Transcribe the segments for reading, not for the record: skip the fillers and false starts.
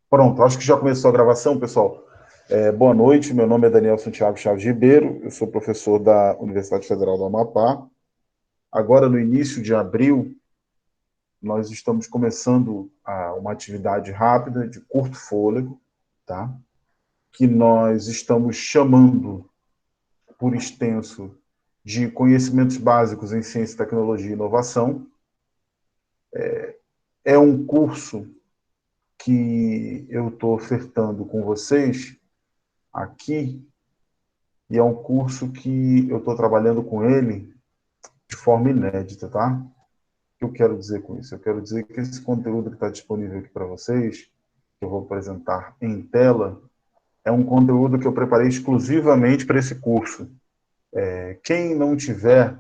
Pronto, acho que já começou a gravação, pessoal. Boa noite, meu nome é Daniel Santiago Chaves Ribeiro, eu sou professor da Universidade Federal do Amapá. Agora, no início de abril, nós estamos começando uma atividade rápida, de curto fôlego, tá? Que nós estamos chamando, por extenso, de conhecimentos básicos em ciência, tecnologia e inovação. É um curso que eu estou ofertando com vocês aqui, e é um curso que eu estou trabalhando com ele de forma inédita, tá? O que eu quero dizer com isso? Eu quero dizer que esse conteúdo que está disponível aqui para vocês, que eu vou apresentar em tela, é um conteúdo que eu preparei exclusivamente para esse curso. Quem não tiver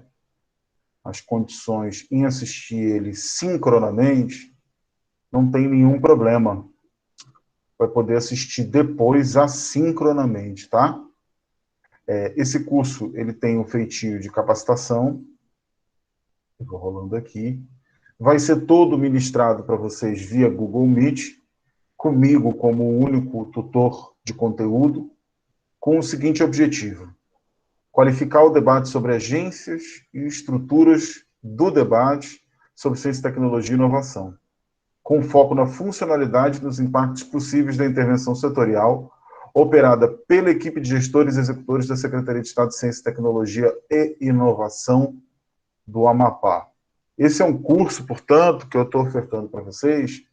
as condições em assistir ele sincronamente, não tem nenhum problema. Vai poder assistir depois assincronamente, tá? Esse curso ele tem um feitio de capacitação. Estou rolando aqui. Vai ser todo ministrado para vocês via Google Meet, comigo como o único tutor de conteúdo, com o seguinte objetivo: qualificar o debate sobre agências e estruturas do debate sobre ciência, tecnologia e inovação, com foco na funcionalidade e nos impactos possíveis da intervenção setorial operada pela equipe de gestores e executores da Secretaria de Estado de Ciência, Tecnologia e Inovação do Amapá. Esse é um curso, portanto, que eu estou ofertando para vocês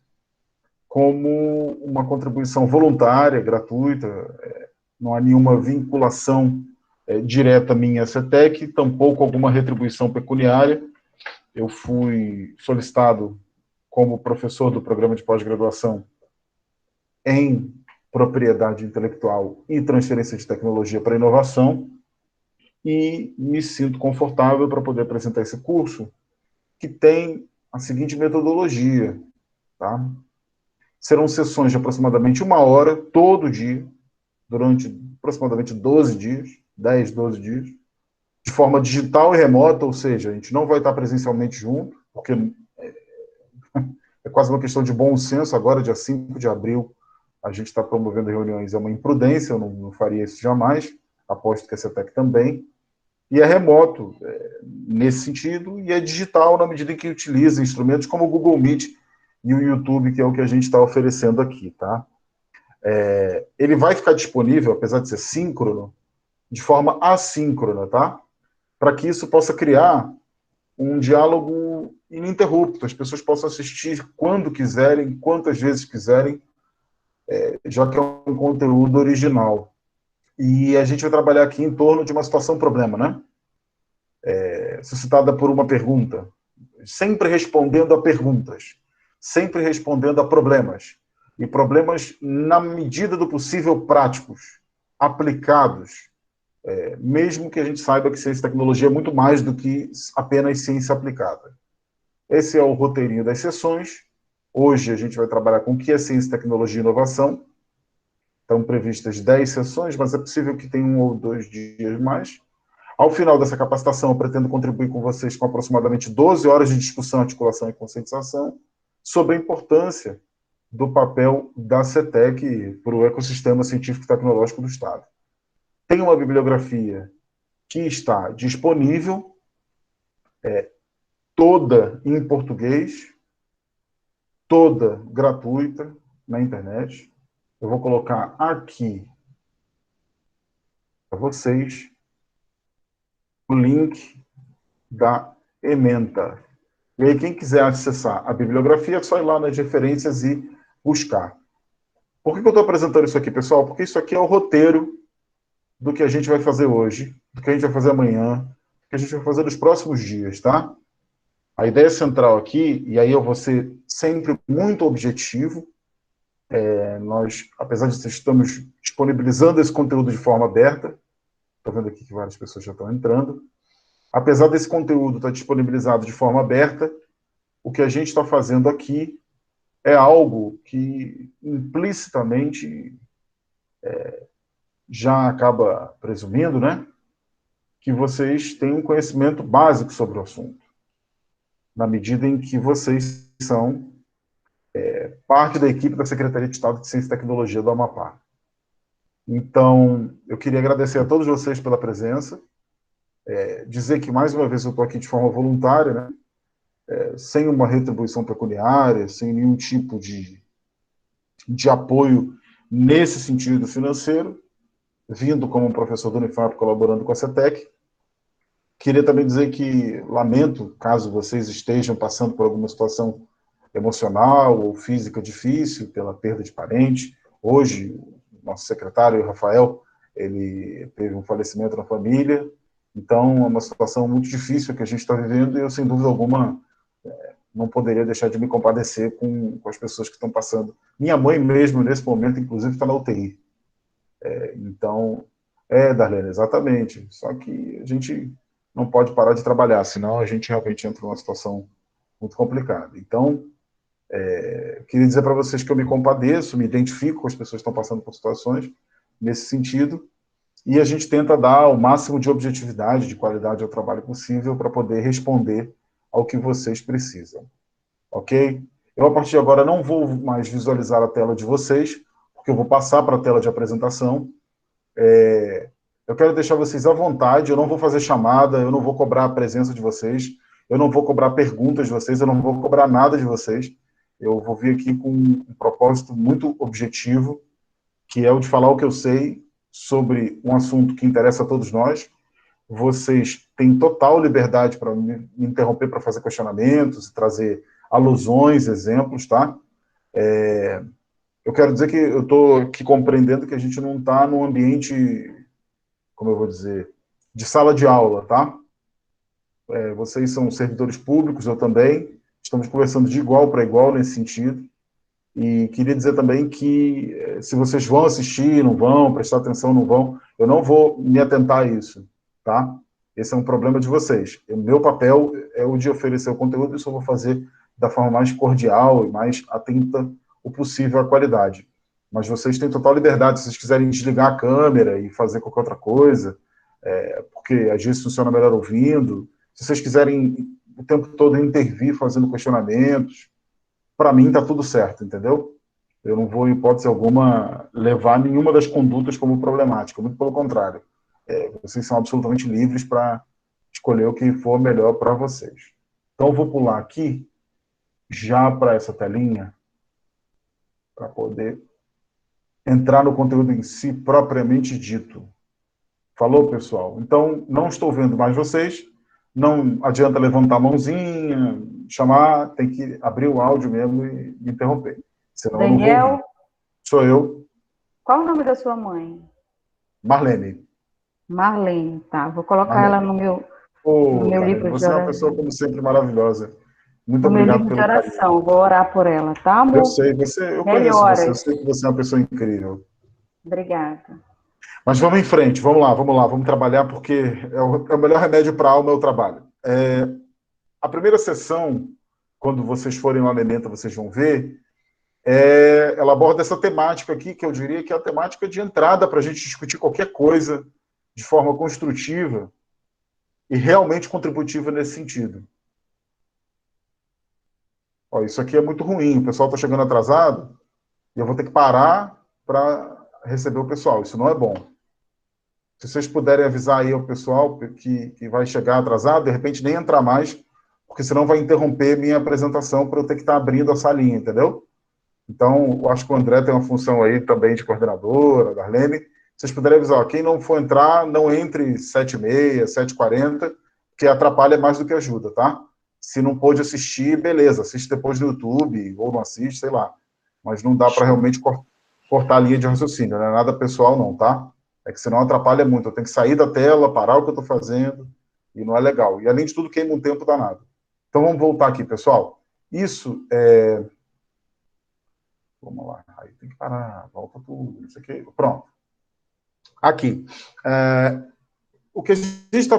como uma contribuição voluntária, gratuita, não há nenhuma vinculação direta minha à CETEC, tampouco alguma retribuição pecuniária. Eu fui solicitado como professor do programa de pós-graduação em propriedade intelectual e transferência de tecnologia para inovação, e me sinto confortável para poder apresentar esse curso, que tem a seguinte metodologia, tá? Serão sessões de aproximadamente 1 hora, todo dia, durante aproximadamente 12 dias, 10, 12 dias, de forma digital e remota, ou seja, a gente não vai estar presencialmente junto, porque é quase uma questão de bom senso. Agora, dia 5 de abril, a gente está promovendo reuniões, é uma imprudência, eu não faria isso jamais, aposto que a CETEC também, e é remoto nesse sentido, e é digital na medida em que utiliza instrumentos como o Google Meet e o YouTube, que é o que a gente está oferecendo aqui, tá? Ele vai ficar disponível, apesar de ser síncrono, de forma assíncrona, tá? Para que isso possa criar um diálogo ininterrupto, as pessoas possam assistir quando quiserem, quantas vezes quiserem, já que é um conteúdo original. E a gente vai trabalhar aqui em torno de uma situação-problema, né? Suscitada por uma pergunta, sempre respondendo a perguntas, sempre respondendo a problemas, e problemas, na medida do possível, práticos, aplicados, mesmo que a gente saiba que ciência e tecnologia é muito mais do que apenas ciência aplicada. Esse é o roteirinho das sessões. Hoje a gente vai trabalhar com o que é ciência, tecnologia e inovação. Estão previstas 10 sessões, mas é possível que tenha 1 ou 2 dias mais. Ao final dessa capacitação, eu pretendo contribuir com vocês com aproximadamente 12 horas de discussão, articulação e conscientização sobre a importância do papel da CETEC para o ecossistema científico e tecnológico do Estado. Tem uma bibliografia que está disponível, toda em português, toda gratuita na internet. Eu vou colocar aqui para vocês o link da ementa. E aí, quem quiser acessar a bibliografia, é só ir lá nas referências e buscar. Por que eu estou apresentando isso aqui, pessoal? Porque isso aqui é o roteiro do que a gente vai fazer hoje, do que a gente vai fazer amanhã, do que a gente vai fazer nos próximos dias, tá? A ideia central aqui, e aí eu vou ser sempre muito objetivo, nós, apesar de estamos disponibilizando esse conteúdo de forma aberta, estou vendo aqui que várias pessoas já estão entrando, apesar desse conteúdo estar disponibilizado de forma aberta, o que a gente está fazendo aqui é algo que implicitamente já acaba presumindo, né, que vocês têm um conhecimento básico sobre o assunto, na medida em que vocês são parte da equipe da Secretaria de Estado de Ciência e Tecnologia do Amapá. Então, eu queria agradecer a todos vocês pela presença, dizer que, mais uma vez, eu estou aqui de forma voluntária, né? Sem uma retribuição pecuniária, sem nenhum tipo de apoio nesse sentido financeiro, vindo como professor do Unifap, colaborando com a CETEC. Queria também dizer que lamento, caso vocês estejam passando por alguma situação emocional ou física difícil, pela perda de parente. Hoje, o nosso secretário, o Rafael, ele teve um falecimento na família, então é uma situação muito difícil que a gente está vivendo e eu, sem dúvida alguma, não poderia deixar de me compadecer com as pessoas que estão passando. Minha mãe mesmo, nesse momento, inclusive, está na UTI. Então, Darlene, exatamente. Só que a gente não pode parar de trabalhar, senão a gente realmente entra numa situação muito complicada. Então, queria dizer para vocês que eu me compadeço, me identifico com as pessoas que estão passando por situações nesse sentido, e a gente tenta dar o máximo de objetividade, de qualidade ao trabalho possível para poder responder ao que vocês precisam. Ok? Eu, a partir de agora, não vou mais visualizar a tela de vocês, porque eu vou passar para a tela de apresentação. Eu quero deixar vocês à vontade, eu não vou fazer chamada, eu não vou cobrar a presença de vocês, eu não vou cobrar perguntas de vocês, eu não vou cobrar nada de vocês. Eu vou vir aqui com um propósito muito objetivo, que é o de falar o que eu sei sobre um assunto que interessa a todos nós. Vocês têm total liberdade para me interromper, para fazer questionamentos, trazer alusões, exemplos, tá? Eu quero dizer que eu estou aqui compreendendo que a gente não está num ambiente, como eu vou dizer, de sala de aula, tá? Vocês são servidores públicos, eu também. Estamos conversando de igual para igual nesse sentido. E queria dizer também que se vocês vão assistir, não vão, prestar atenção, não vão, eu não vou me atentar a isso, tá? Esse é um problema de vocês. O meu papel é o de oferecer o conteúdo, e isso eu vou fazer da forma mais cordial e mais atenta o possível à qualidade. Mas vocês têm total liberdade, se vocês quiserem desligar a câmera e fazer qualquer outra coisa, porque às vezes funciona melhor ouvindo. Se vocês quiserem o tempo todo intervir fazendo questionamentos, para mim está tudo certo, entendeu? Eu não vou, em hipótese alguma, levar nenhuma das condutas como problemática, muito pelo contrário. Vocês são absolutamente livres para escolher o que for melhor para vocês. Então, eu vou pular aqui, já para essa telinha, para poder entrar no conteúdo em si propriamente dito. Falou, pessoal? Então, não estou vendo mais vocês, não adianta levantar a mãozinha, chamar, tem que abrir o áudio mesmo e me interromper. Senão eu não vou ouvir. Sou eu. Qual o nome da sua mãe? Marlene. Marlene, tá. Vou colocar ela no meu livro de oração. Você é uma pessoa, como sempre, maravilhosa. Muito obrigado pelo carinho. Vou orar por ela, tá, amor? Eu sei, eu conheço você, eu sei que você é uma pessoa incrível. Obrigada. Mas vamos em frente, vamos lá, vamos trabalhar, porque é o melhor remédio para a alma é o trabalho. A primeira sessão, quando vocês forem lá na Ementa, vocês vão ver, ela aborda essa temática aqui, que eu diria que é a temática de entrada para a gente discutir qualquer coisa de forma construtiva e realmente contributiva nesse sentido. Ó, isso aqui é muito ruim, o pessoal está chegando atrasado e eu vou ter que parar para receber o pessoal, isso não é bom. Se vocês puderem avisar aí ao pessoal que vai chegar atrasado, de repente nem entrar mais, porque senão vai interromper minha apresentação para eu ter que estar abrindo a salinha, entendeu? Então, eu acho que o André tem uma função aí também de coordenadora, da Darlene. Se vocês puderem avisar, ó, quem não for entrar, não entre 7h30, 7h40, porque atrapalha mais do que ajuda, tá? Se não pôde assistir, beleza, assiste depois no YouTube, ou não assiste, sei lá. Mas não dá para realmente cortar a linha de raciocínio, não é nada pessoal não, tá? É que senão atrapalha muito. Eu tenho que sair da tela, parar o que eu estou fazendo, e não é legal. E além de tudo, queima um tempo danado. Então vamos voltar aqui, pessoal. Isso é... Vamos lá. Aí tem que parar, volta tudo, isso aqui. Pronto. Aqui. O que a gente está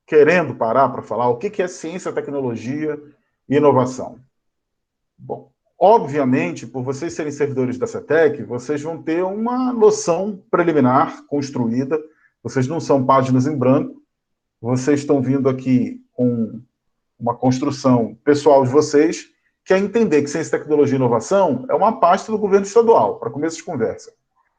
querendo parar para falar, o que é ciência, tecnologia e inovação? Bom, obviamente, por vocês serem servidores da CETEC, vocês vão ter uma noção preliminar construída, vocês não são páginas em branco, vocês estão vindo aqui com uma construção pessoal de vocês, que é entender que ciência, tecnologia e inovação é uma pasta do governo estadual, para começo de conversa.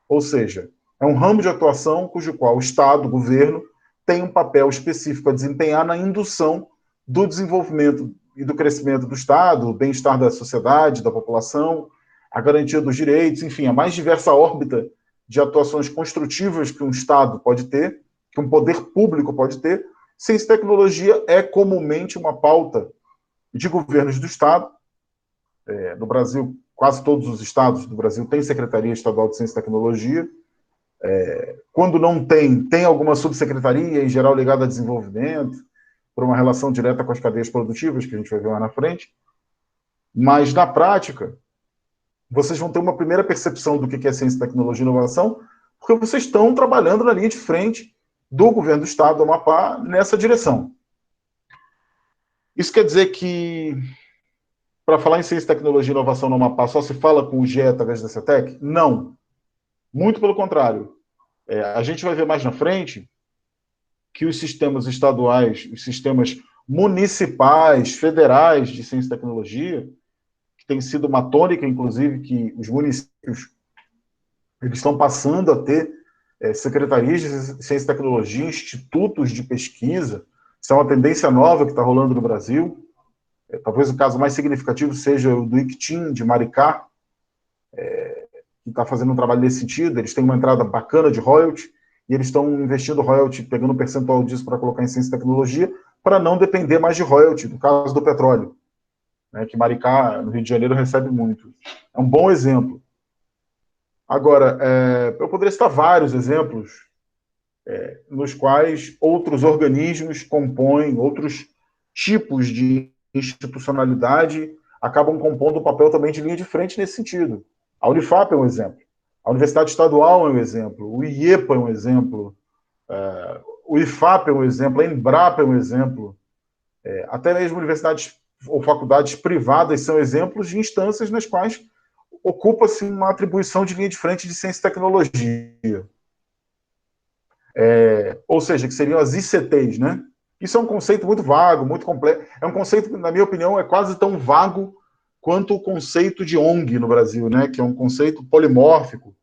Ou seja, é um ramo de atuação cujo qual o Estado, o governo, tem um papel específico a desempenhar na indução do desenvolvimento e do crescimento do Estado, o bem-estar da sociedade, da população, a garantia dos direitos, enfim, a mais diversa órbita de atuações construtivas que um Estado pode ter, que um poder público pode ter. Ciência e tecnologia é comumente uma pauta de governos do Estado. No Brasil, quase todos os estados do Brasil têm Secretaria Estadual de Ciência e Tecnologia. Quando não tem, tem alguma subsecretaria, em geral ligada a desenvolvimento, por uma relação direta com as cadeias produtivas, que a gente vai ver lá na frente. Mas, na prática, vocês vão ter uma primeira percepção do que é ciência, tecnologia e inovação, porque vocês estão trabalhando na linha de frente do governo do Estado do Amapá nessa direção. Isso quer dizer que, para falar em ciência, tecnologia e inovação no Amapá, só se fala com o GE através da CETEC? Não. Muito pelo contrário. A gente vai ver mais na frente que os sistemas estaduais, os sistemas municipais, federais de ciência e tecnologia, que tem sido uma tônica, inclusive, que os municípios eles estão passando a ter secretarias de ciência e tecnologia, institutos de pesquisa. Isso é uma tendência nova que está rolando no Brasil. Talvez o caso mais significativo seja o do ICTIM, de Maricá, que está fazendo um trabalho nesse sentido. Eles têm uma entrada bacana de royalty, e eles estão investindo royalty, pegando um percentual disso para colocar em ciência e tecnologia, para não depender mais de royalty, no caso do petróleo, né, que Maricá, no Rio de Janeiro, recebe muito. É um bom exemplo. Agora, eu poderia citar vários exemplos nos quais outros organismos compõem, outros tipos de institucionalidade acabam compondo o papel também de linha de frente nesse sentido. A Unifap é um exemplo. A Universidade Estadual é um exemplo. O IEPA é um exemplo. O IFAP é um exemplo. A Embrapa é um exemplo. Até mesmo universidades ou faculdades privadas são exemplos de instâncias nas quais ocupa-se uma atribuição de linha de frente de ciência e tecnologia. Ou seja, que seriam as ICTs, né? Isso é um conceito muito vago, muito complexo. É um conceito que, na minha opinião, é quase tão vago quanto o conceito de ONG no Brasil, né? Que é um conceito polimórfico.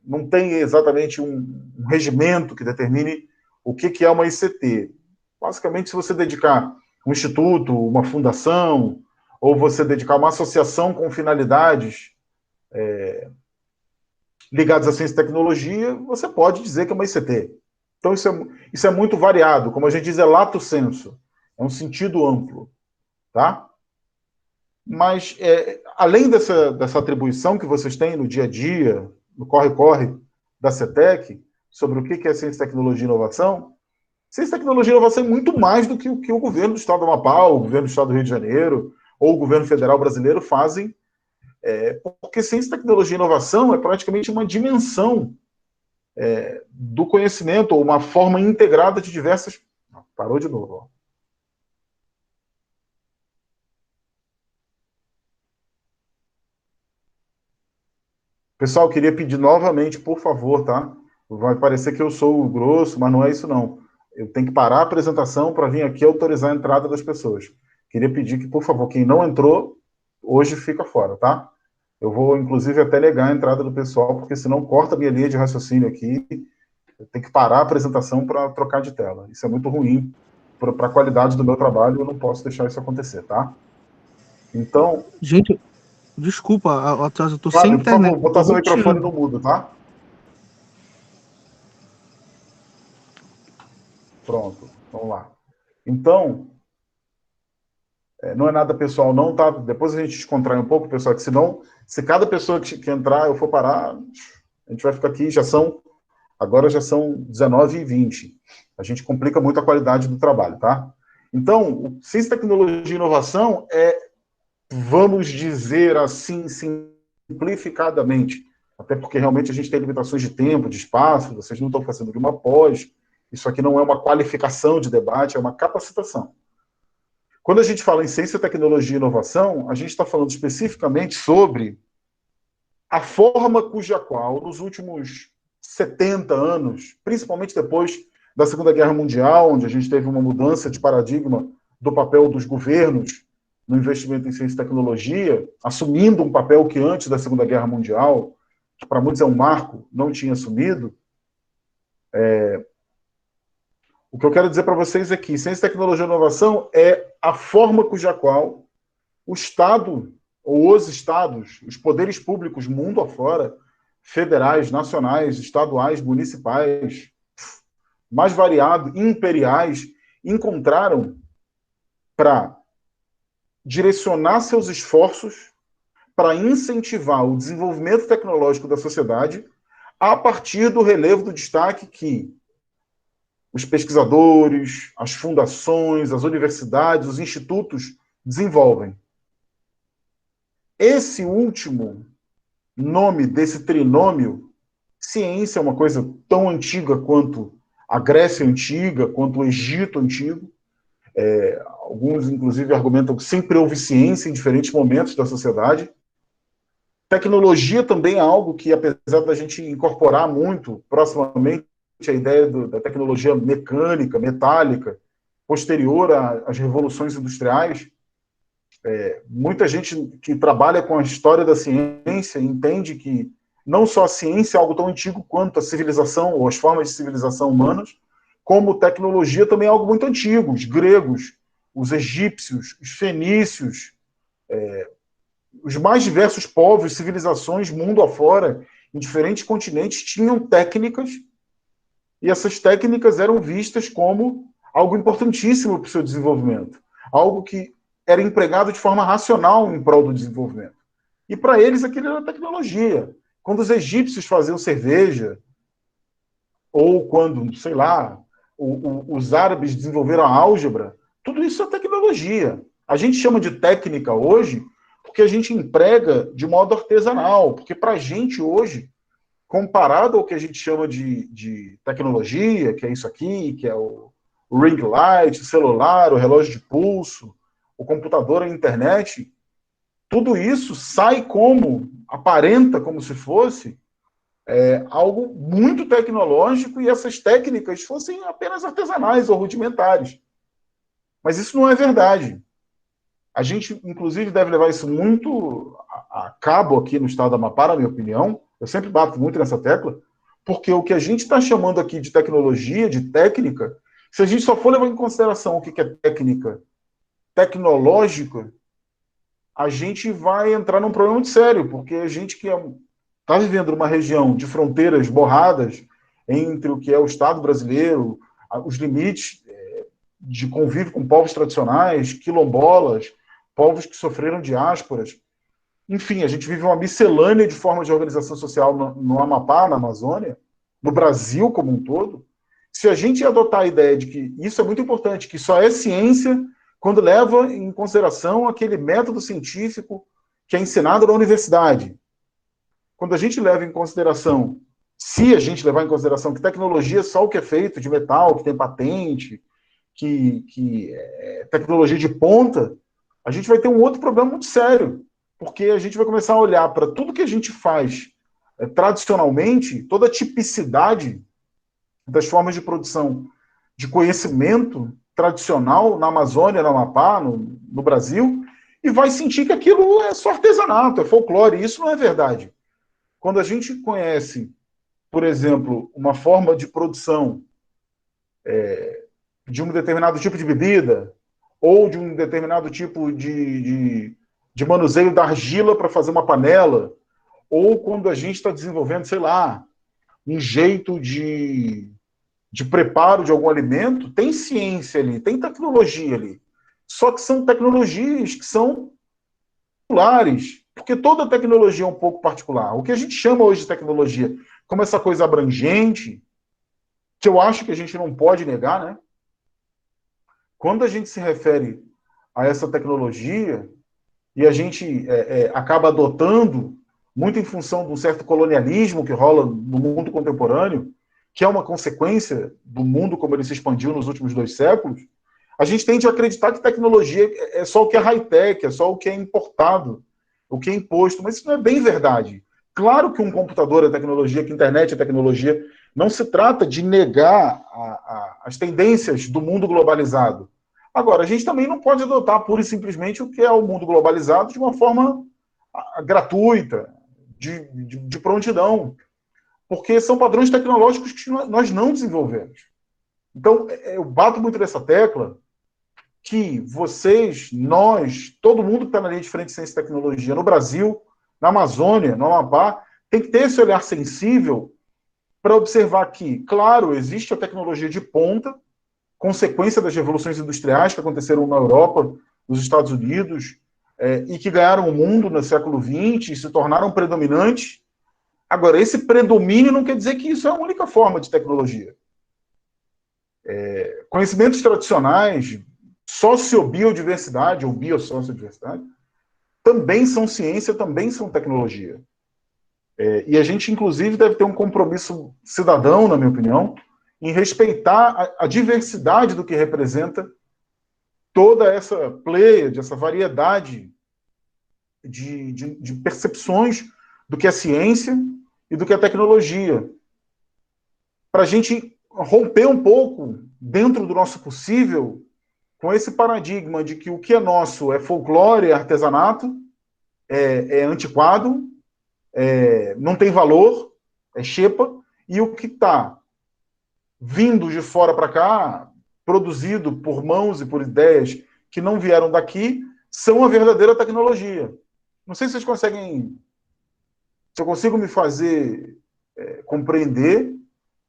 Não tem exatamente um regimento que determine o que é uma ICT. Basicamente, se você dedicar um instituto, uma fundação, ou você dedicar uma associação com finalidades ligadas à ciência e tecnologia, você pode dizer que é uma ICT. Então, isso é muito variado. Como a gente diz, é lato sensu. É um sentido amplo. Tá? Mas, além dessa atribuição que vocês têm no dia a dia, no corre-corre da CETEC, sobre o que é ciência, tecnologia e inovação, ciência, tecnologia e inovação é muito mais do que o que o governo do Estado do Amapá, o governo do Estado do Rio de Janeiro, ou o governo federal brasileiro fazem, porque ciência, tecnologia e inovação é praticamente uma dimensão do conhecimento, ou uma forma integrada de diversas... Parou de novo, ó. Pessoal, queria pedir novamente, por favor, tá? Vai parecer que eu sou o grosso, mas não é isso, não. Eu tenho que parar a apresentação para vir aqui autorizar a entrada das pessoas. Queria pedir que, por favor, quem não entrou, hoje fica fora, tá? Eu vou, inclusive, até negar a entrada do pessoal, porque senão corta a minha linha de raciocínio aqui. Eu tenho que parar a apresentação para trocar de tela. Isso é muito ruim para a qualidade do meu trabalho, eu não posso deixar isso acontecer, tá? Então... Gente, desculpa, eu tô Fábio, sem por favor, internet. botar seu microfone no mudo, tá? Pronto, vamos lá. Então, não é nada pessoal não, tá? Depois a gente descontrai um pouco, pessoal, que senão, se cada pessoa que entrar, eu for parar, a gente vai ficar aqui, agora já são 19h20. A gente complica muito a qualidade do trabalho, tá? Então, ciência, tecnologia e inovação vamos dizer assim, simplificadamente, até porque realmente a gente tem limitações de tempo, de espaço, vocês não estão fazendo de uma pós, isso aqui não é uma qualificação de debate, é uma capacitação. Quando a gente fala em ciência, tecnologia e inovação, a gente está falando especificamente sobre a forma cuja qual, nos últimos 70 anos, principalmente depois da Segunda Guerra Mundial, onde a gente teve uma mudança de paradigma do papel dos governos no investimento em ciência e tecnologia, assumindo um papel que antes da Segunda Guerra Mundial, que para muitos é um marco, não tinha assumido. O que eu quero dizer para vocês é que ciência, tecnologia e inovação é a forma cuja qual o Estado, ou os Estados, os poderes públicos mundo afora, federais, nacionais, estaduais, municipais, mais variado, imperiais, encontraram para direcionar seus esforços para incentivar o desenvolvimento tecnológico da sociedade a partir do relevo do destaque que os pesquisadores, as fundações, as universidades, os institutos desenvolvem. Esse último nome desse trinômio, ciência é uma coisa tão antiga quanto a Grécia Antiga, quanto o Egito Antigo. Alguns, inclusive, argumentam que sempre houve ciência em diferentes momentos da sociedade. Tecnologia também é algo que, apesar da gente incorporar muito proximamente a ideia da tecnologia mecânica, metálica, posterior às revoluções industriais, muita gente que trabalha com a história da ciência entende que não só a ciência é algo tão antigo quanto a civilização ou as formas de civilização humanas, como tecnologia também é algo muito antigo. Os gregos, os egípcios, os fenícios, os mais diversos povos, civilizações, mundo afora, em diferentes continentes, tinham técnicas, e essas técnicas eram vistas como algo importantíssimo para o seu desenvolvimento, algo que era empregado de forma racional em prol do desenvolvimento. E para eles aquilo era tecnologia. Quando os egípcios faziam cerveja, ou quando, sei lá, os árabes desenvolveram a álgebra, tudo isso é tecnologia. A gente chama de técnica hoje porque a gente emprega de modo artesanal, porque para a gente hoje, comparado ao que a gente chama de tecnologia, que é isso aqui, que é o ring light, o celular, o relógio de pulso, o computador, a internet, tudo isso sai como, aparenta como se fosse algo muito tecnológico e essas técnicas fossem apenas artesanais ou rudimentares. Mas isso não é verdade. A gente, inclusive, deve levar isso muito a cabo aqui no estado do Amapá, na minha opinião. Eu sempre bato muito nessa tecla, porque o que a gente está chamando aqui de tecnologia, de técnica, se a gente só for levar em consideração o que é técnica tecnológica, a gente vai entrar num problema muito sério, porque a gente que está vivendo numa região de fronteiras borradas entre o que é o Estado brasileiro, os limites de convívio com povos tradicionais, quilombolas, povos que sofreram diásporas. Enfim, a gente vive uma miscelânea de formas de organização social no Amapá, na Amazônia, no Brasil como um todo. Se a gente adotar a ideia de que isso é muito importante, que só é ciência quando leva em consideração aquele método científico que é ensinado na universidade. Quando a gente leva em consideração, se a gente levar em consideração que tecnologia é só o que é feito de metal, que tem patente, que é tecnologia de ponta, a gente vai ter um outro problema muito sério, porque a gente vai começar a olhar para tudo que a gente faz tradicionalmente, toda a tipicidade das formas de produção de conhecimento tradicional na Amazônia, no Amapá, no Brasil, e vai sentir que aquilo é só artesanato, é folclore, e isso não é verdade. Quando a gente conhece, por exemplo, uma forma de produção de um determinado tipo de bebida, ou de um determinado tipo de manuseio da argila para fazer uma panela, ou quando a gente está desenvolvendo, sei lá, um jeito de preparo de algum alimento, tem ciência ali, tem tecnologia ali. Só que são tecnologias que são particulares, porque toda tecnologia é um pouco particular. O que a gente chama hoje de tecnologia, como essa coisa abrangente, que eu acho que a gente não pode negar, né? Quando a gente se refere a essa tecnologia e a gente acaba adotando, muito em função de um certo colonialismo que rola no mundo contemporâneo, que é uma consequência do mundo como ele se expandiu nos últimos 2 séculos, a gente tende a acreditar que tecnologia é só o que é high-tech, é só o que é importado, o que é imposto, mas isso não é bem verdade. Claro que um computador é tecnologia, que a internet é tecnologia. Não se trata de negar as tendências do mundo globalizado. Agora, a gente também não pode adotar pura e simplesmente o que é o mundo globalizado de uma forma gratuita, de prontidão, porque são padrões tecnológicos que nós não desenvolvemos. Então, eu bato muito nessa tecla que vocês, nós, todo mundo que está na linha de frente de ciência e tecnologia no Brasil, na Amazônia, no Amapá, tem que ter esse olhar sensível para observar que, claro, existe a tecnologia de ponta, consequência das revoluções industriais que aconteceram na Europa, nos Estados Unidos, e que ganharam o mundo no século XX e se tornaram predominantes. Agora, esse predomínio não quer dizer que isso é a única forma de tecnologia. Conhecimentos tradicionais, sociobiodiversidade ou biossociodiversidade, também são ciência, também são tecnologia. E a gente, inclusive, deve ter um compromisso cidadão, na minha opinião, em respeitar a diversidade do que representa toda essa pleiade, essa variedade de percepções do que é ciência e do que é tecnologia. Para a gente romper um pouco, dentro do nosso possível, com esse paradigma de que o que é nosso é folclore, é artesanato, é antiquado, não tem valor, é xepa, e o que está vindo de fora para cá, produzido por mãos e por ideias que não vieram daqui, são a verdadeira tecnologia. Não sei se vocês conseguem... Se eu consigo me fazer compreender,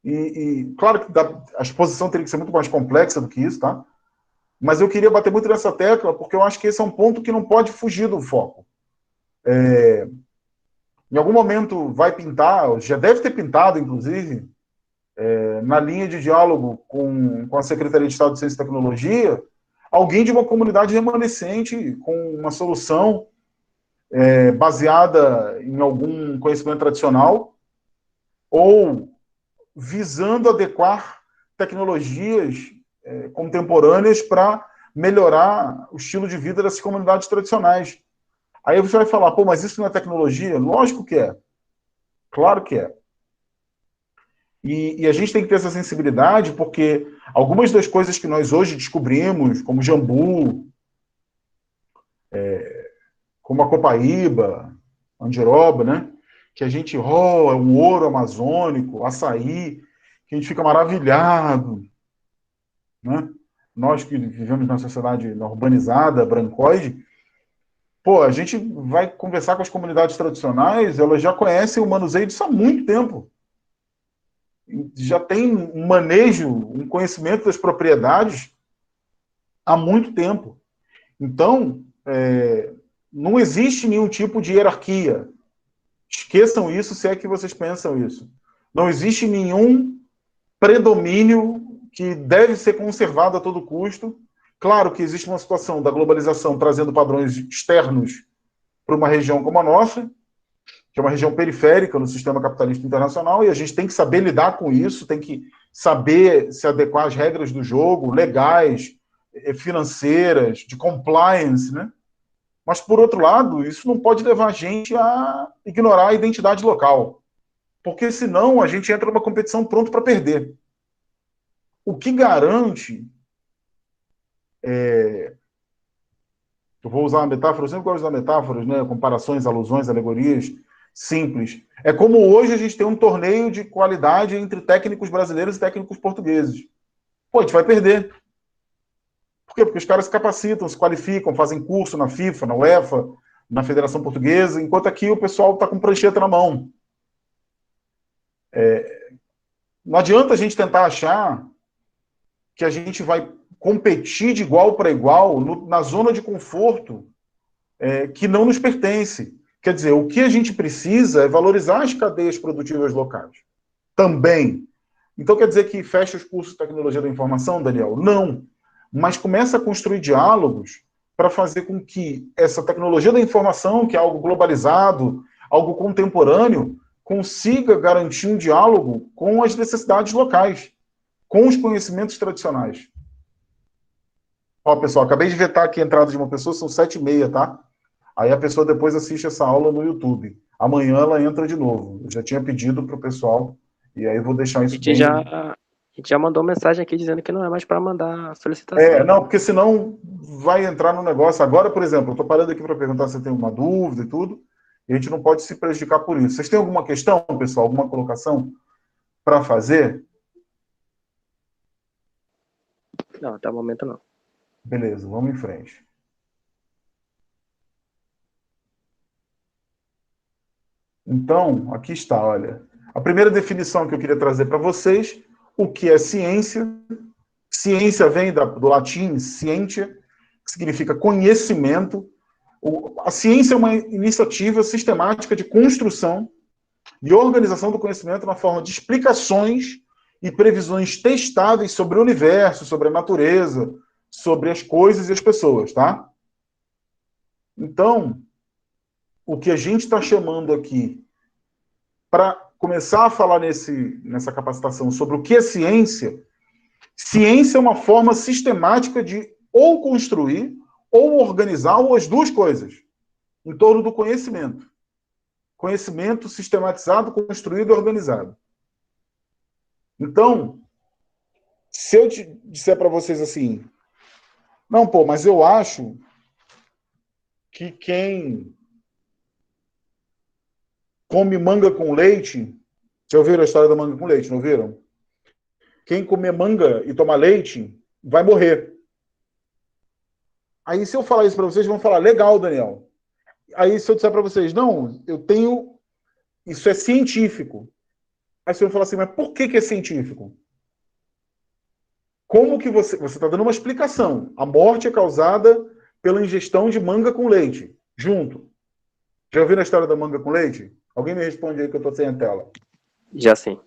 e claro que a exposição teria que ser muito mais complexa do que isso, tá? Mas eu queria bater muito nessa tecla, porque eu acho que esse é um ponto que não pode fugir do foco. Em algum momento vai pintar, já deve ter pintado, inclusive, na linha de diálogo com a Secretaria de Estado de Ciência e Tecnologia, alguém de uma comunidade remanescente com uma solução baseada em algum conhecimento tradicional ou visando adequar tecnologias contemporâneas para melhorar o estilo de vida dessas comunidades tradicionais. Aí você vai falar, pô, mas isso não é tecnologia? Lógico que é. Claro que é. E a gente tem que ter essa sensibilidade, porque algumas das coisas que nós hoje descobrimos, como jambu, como a copaíba, andiroba, né? Que a gente, é um ouro amazônico, açaí, que a gente fica maravilhado, né? Nós que vivemos na sociedade urbanizada, brancoide, pô, a gente vai conversar com as comunidades tradicionais, elas já conhecem o manuseio disso há muito tempo. Já tem um manejo, um conhecimento das propriedades há muito tempo. Então, não existe nenhum tipo de hierarquia. Esqueçam isso se é que vocês pensam isso. Não existe nenhum predomínio que deve ser conservado a todo custo. Claro que existe uma situação da globalização trazendo padrões externos para uma região como a nossa, que é uma região periférica no sistema capitalista internacional, e a gente tem que saber lidar com isso, tem que saber se adequar às regras do jogo, legais, financeiras, de compliance, né? Mas, por outro lado, isso não pode levar a gente a ignorar a identidade local, porque senão a gente entra numa competição pronto para perder. O que garante... Eu vou usar uma metáfora, eu sempre gosto de usar metáforas, né? Comparações, alusões, alegorias simples. É como hoje a gente tem um torneio de qualidade entre técnicos brasileiros e técnicos portugueses. Pô, a gente vai perder. Por quê? Porque os caras se capacitam, se qualificam, fazem curso na FIFA, na UEFA, na Federação Portuguesa, enquanto aqui o pessoal está com prancheta na mão. Não adianta a gente tentar achar que a gente vai competir de igual para igual na zona de conforto que não nos pertence. Quer dizer, o que a gente precisa é valorizar as cadeias produtivas locais. Também. Então quer dizer que fecha os cursos de tecnologia da informação, Daniel? Não. Mas começa a construir diálogos para fazer com que essa tecnologia da informação, que é algo globalizado, algo contemporâneo, consiga garantir um diálogo com as necessidades locais, com os conhecimentos tradicionais. Ó, pessoal, acabei de vetar aqui a entrada de uma pessoa, são 7h30, tá? Aí a pessoa depois assiste essa aula no YouTube. Amanhã ela entra de novo. Eu já tinha pedido para o pessoal, e aí eu vou deixar isso bem... gente já mandou mensagem aqui dizendo que não é mais para mandar solicitação. Não, porque senão vai entrar no negócio. Agora, por exemplo, eu estou parando aqui para perguntar se tem uma dúvida e tudo, e a gente não pode se prejudicar por isso. Vocês têm alguma questão, pessoal? Alguma colocação para fazer? Não, até o momento não. Beleza, vamos em frente. Então, aqui está, olha. A primeira definição que eu queria trazer para vocês, o que é ciência. Ciência vem do latim scientia, que significa conhecimento. A ciência é uma iniciativa sistemática de construção e organização do conhecimento na forma de explicações e previsões testáveis sobre o universo, sobre a natureza, sobre as coisas e as pessoas, tá? Então, o que a gente está chamando aqui, para começar a falar nessa capacitação sobre o que é ciência, ciência é uma forma sistemática de ou construir, ou organizar, ou as duas coisas, em torno do conhecimento. Conhecimento sistematizado, construído e organizado. Então, se eu disser para vocês assim, não, pô, mas eu acho que quem come manga com leite, já ouviram a história da manga com leite, não ouviram? Quem comer manga e tomar leite vai morrer. Aí, se eu falar isso para vocês, vão falar, legal, Daniel. Aí, se eu disser para vocês, não, eu tenho... Isso é científico. Aí vocês vão falar assim, mas por que é científico? Como que você está dando uma explicação. A morte é causada pela ingestão de manga com leite, junto. Já ouviram a história da manga com leite? Alguém me responde aí que eu estou sem a tela. Já sim.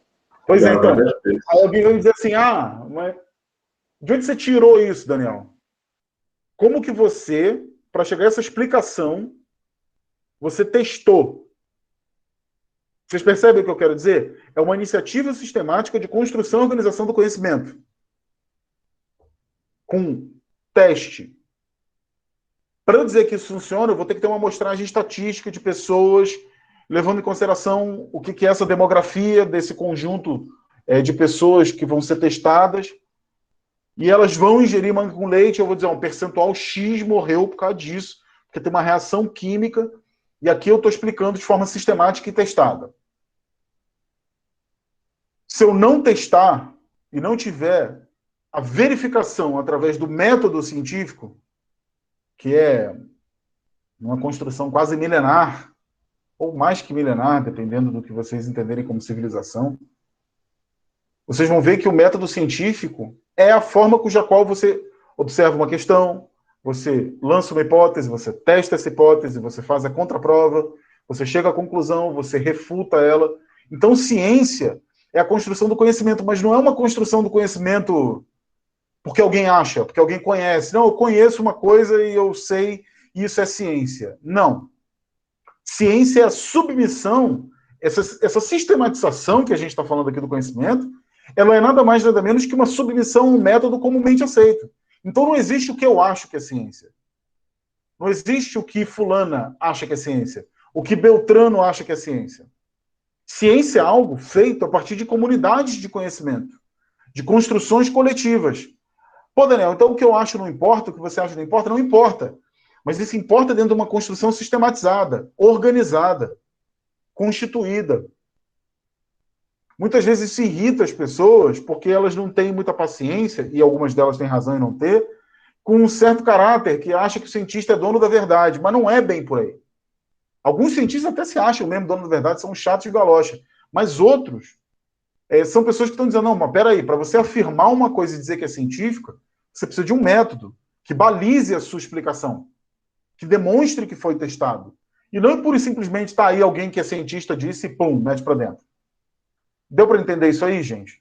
Pois é, então. Aí alguém vai me dizer assim, mas de onde você tirou isso, Daniel? Como que você, para chegar a essa explicação, você testou? Vocês percebem o que eu quero dizer? É uma iniciativa sistemática de construção e organização do conhecimento. Com teste. Para eu dizer que isso funciona, eu vou ter que ter uma amostragem estatística de pessoas, levando em consideração o que é essa demografia desse conjunto de pessoas que vão ser testadas. E elas vão ingerir manga com leite, eu vou dizer, um percentual X morreu por causa disso, porque tem uma reação química, e aqui eu estou explicando de forma sistemática e testada. Se eu não testar e não tiver a verificação através do método científico, que é uma construção quase milenar, ou mais que milenar, dependendo do que vocês entenderem como civilização, vocês vão ver que o método científico é a forma cuja qual você observa uma questão, você lança uma hipótese, você testa essa hipótese, você faz a contraprova, você chega à conclusão, você refuta ela. Então, ciência é a construção do conhecimento, mas não é uma construção do conhecimento porque alguém acha, porque alguém conhece. Não, eu conheço uma coisa e eu sei, isso é ciência. Não. Ciência é a submissão, essa sistematização que a gente está falando aqui do conhecimento, ela é nada mais, nada menos que uma submissão a um método comumente aceito. Então não existe o que eu acho que é ciência. Não existe o que fulana acha que é ciência. O que Beltrano acha que é ciência. Ciência é algo feito a partir de comunidades de conhecimento, de construções coletivas. Pô, Daniel, então o que eu acho não importa, o que você acha não importa? Não importa. Mas isso importa dentro de uma construção sistematizada, organizada, constituída. Muitas vezes isso irrita as pessoas porque elas não têm muita paciência, e algumas delas têm razão em não ter, com um certo caráter que acha que o cientista é dono da verdade, mas não é bem por aí. Alguns cientistas até se acham mesmo dono da verdade, são chatos de galocha. Mas outros são pessoas que estão dizendo, não, mas peraí, para você afirmar uma coisa e dizer que é científica, você precisa de um método que balize a sua explicação, que demonstre que foi testado. E não pura e simplesmente está aí alguém que é cientista disse e pum, mete para dentro. Deu para entender isso aí, gente?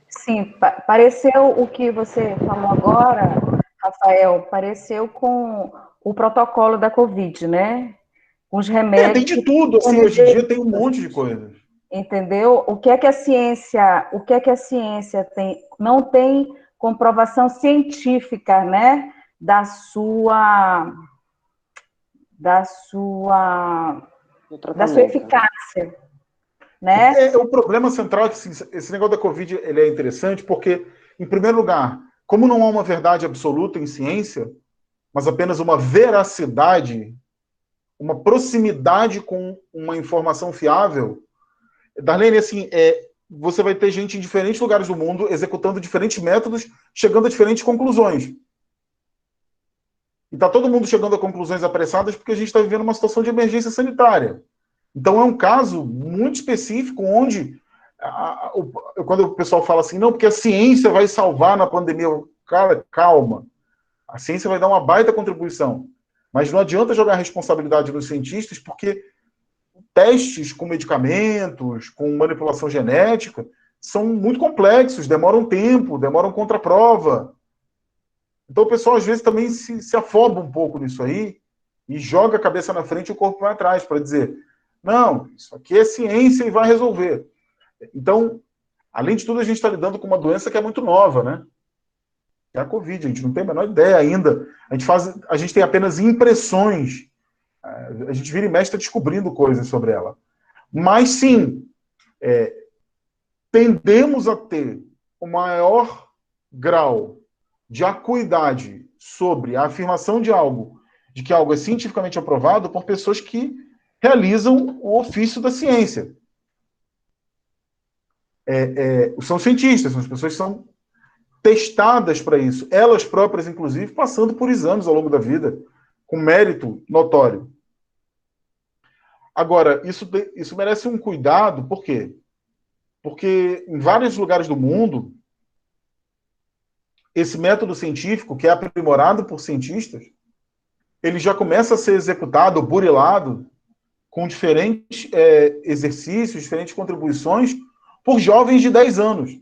Sim, pareceu o que você falou agora, Rafael, pareceu com o protocolo da Covid, né? Os remédios. Tem de tudo, assim, hoje em dia tem um monte de coisas. Entendeu? O que é que a ciência tem? Não tem comprovação científica, né? Da sua eficácia. né? O problema central é que esse negócio da Covid ele é interessante porque, em primeiro lugar, como não há uma verdade absoluta em ciência, mas apenas uma veracidade, uma proximidade com uma informação fiável, Darlene, assim, você vai ter gente em diferentes lugares do mundo executando diferentes métodos, chegando a diferentes conclusões. E está todo mundo chegando a conclusões apressadas porque a gente está vivendo uma situação de emergência sanitária. Então, é um caso muito específico onde, quando o pessoal fala assim, não, porque a ciência vai salvar na pandemia. Cara, calma. A ciência vai dar uma baita contribuição. Mas não adianta jogar a responsabilidade nos cientistas, porque testes com medicamentos, com manipulação genética, são muito complexos, demoram tempo, demoram contraprova. Então, o pessoal, às vezes, também se afoba um pouco nisso aí e joga a cabeça na frente e o corpo vai atrás, para dizer, não, isso aqui é ciência e vai resolver. Então, além de tudo, a gente está lidando com uma doença que é muito nova, né? É a Covid, a gente não tem a menor ideia ainda. A gente tem apenas impressões. A gente vira e mexe está descobrindo coisas sobre ela. Mas, sim, tendemos a ter o maior grau de acuidade sobre a afirmação de algo, de que algo é cientificamente aprovado por pessoas que realizam o ofício da ciência. São cientistas, são as pessoas que são testadas para isso, elas próprias, inclusive, passando por exames ao longo da vida, com mérito notório. Agora, isso merece um cuidado, por quê? Porque em vários lugares do mundo, esse método científico, que é aprimorado por cientistas, ele já começa a ser executado, burilado, com diferentes exercícios, diferentes contribuições, por jovens de 10 anos.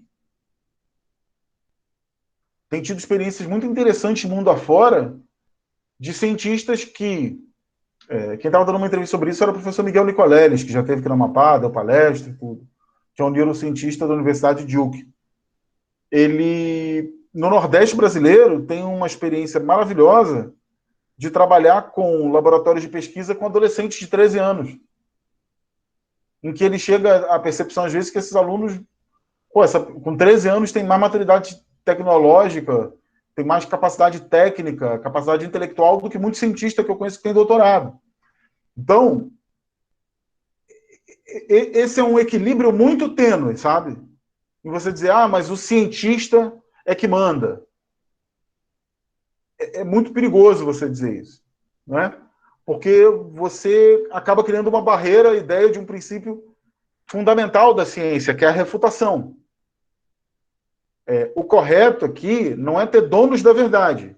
Tem tido experiências muito interessantes mundo afora, de cientistas que... quem estava dando uma entrevista sobre isso era o professor Miguel Nicoleles, que já esteve aqui no Amapá, deu palestra e tudo, que é um neurocientista da Universidade de Duke. Ele, no Nordeste brasileiro, tem uma experiência maravilhosa de trabalhar com laboratórios de pesquisa com adolescentes de 13 anos, em que ele chega à percepção, às vezes, que esses alunos, com 13 anos, têm mais maturidade tecnológica, tem mais capacidade técnica, capacidade intelectual do que muitos cientistas que eu conheço que têm doutorado. Então, esse é um equilíbrio muito tênue, sabe? E você dizer, mas o cientista é que manda. É muito perigoso você dizer isso, não é? Porque você acaba criando uma barreira à ideia de um princípio fundamental da ciência, que é a refutação. O correto aqui não é ter donos da verdade,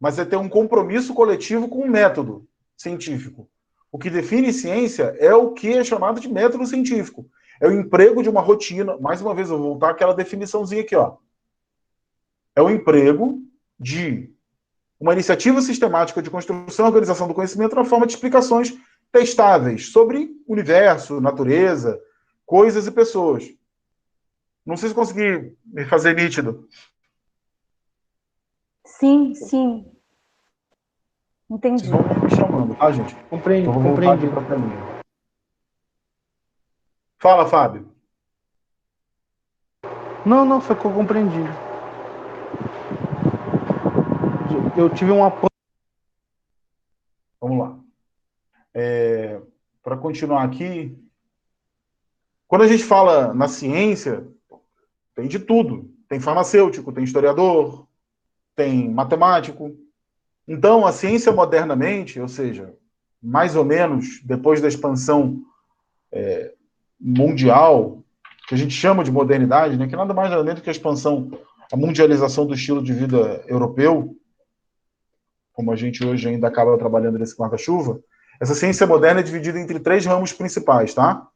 mas é ter um compromisso coletivo com o método científico. O que define ciência é o que é chamado de método científico. É o emprego de uma rotina. Mais uma vez, eu vou voltar àquela definiçãozinha aqui, ó. É o emprego de uma iniciativa sistemática de construção e organização do conhecimento na forma de explicações testáveis sobre o universo, natureza, coisas e pessoas. Não sei se consegui me fazer nítido. Sim, sim. Entendi. Vocês vão me chamando, tá, gente? Compreendi, Então, vou voltar aqui para a telinha. Fala, Fábio. Não, ficou compreendido. Eu tive uma... Vamos lá. Para continuar aqui, quando a gente fala na ciência, tem de tudo. Tem farmacêutico, tem historiador, tem matemático. Então, a ciência modernamente, ou seja, mais ou menos depois da expansão mundial, que a gente chama de modernidade, né, que nada mais nada menos que a expansão, a mundialização do estilo de vida europeu, como a gente hoje ainda acaba trabalhando nesse guarda-chuva, essa ciência moderna é dividida entre 3 ramos principais, tá?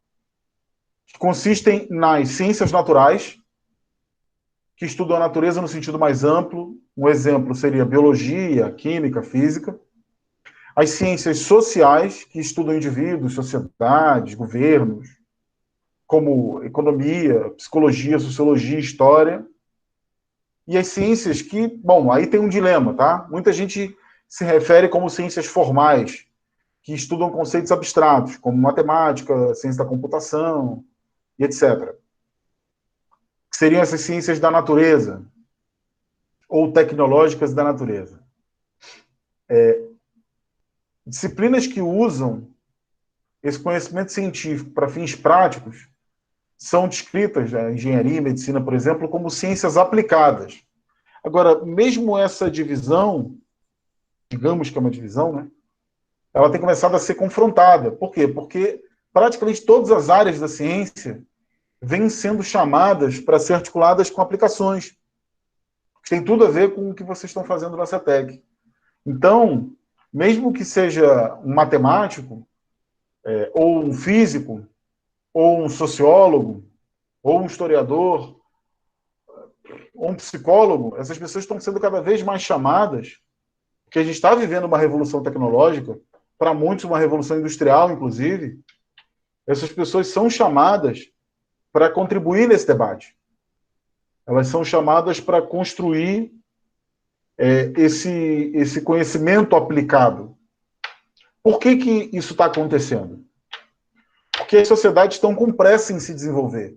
Que consistem nas ciências naturais, que estudam a natureza no sentido mais amplo. Um exemplo seria biologia, química, física. As ciências sociais, que estudam indivíduos, sociedades, governos, como economia, psicologia, sociologia, história. E as ciências que, bom, aí tem um dilema, tá? Muita gente se refere como ciências formais, que estudam conceitos abstratos, como matemática, ciência da computação, e etc. Que seriam essas ciências da natureza, ou tecnológicas da natureza. Disciplinas que usam esse conhecimento científico para fins práticos são descritas, a engenharia e medicina, por exemplo, como ciências aplicadas. Agora, mesmo essa divisão, digamos que é uma divisão, né? Ela tem começado a ser confrontada. Por quê? Porque praticamente todas as áreas da ciência vêm sendo chamadas para ser articuladas com aplicações. Tem tudo a ver com o que vocês estão fazendo na CETEC. Então, mesmo que seja um matemático, ou um físico, ou um sociólogo, ou um historiador, ou um psicólogo, essas pessoas estão sendo cada vez mais chamadas, porque a gente está vivendo uma revolução tecnológica, para muitos uma revolução industrial, inclusive. Essas pessoas são chamadas para contribuir nesse debate. Elas são chamadas para construir esse conhecimento aplicado. Por que isso está acontecendo? Porque as sociedades estão com pressa em se desenvolver.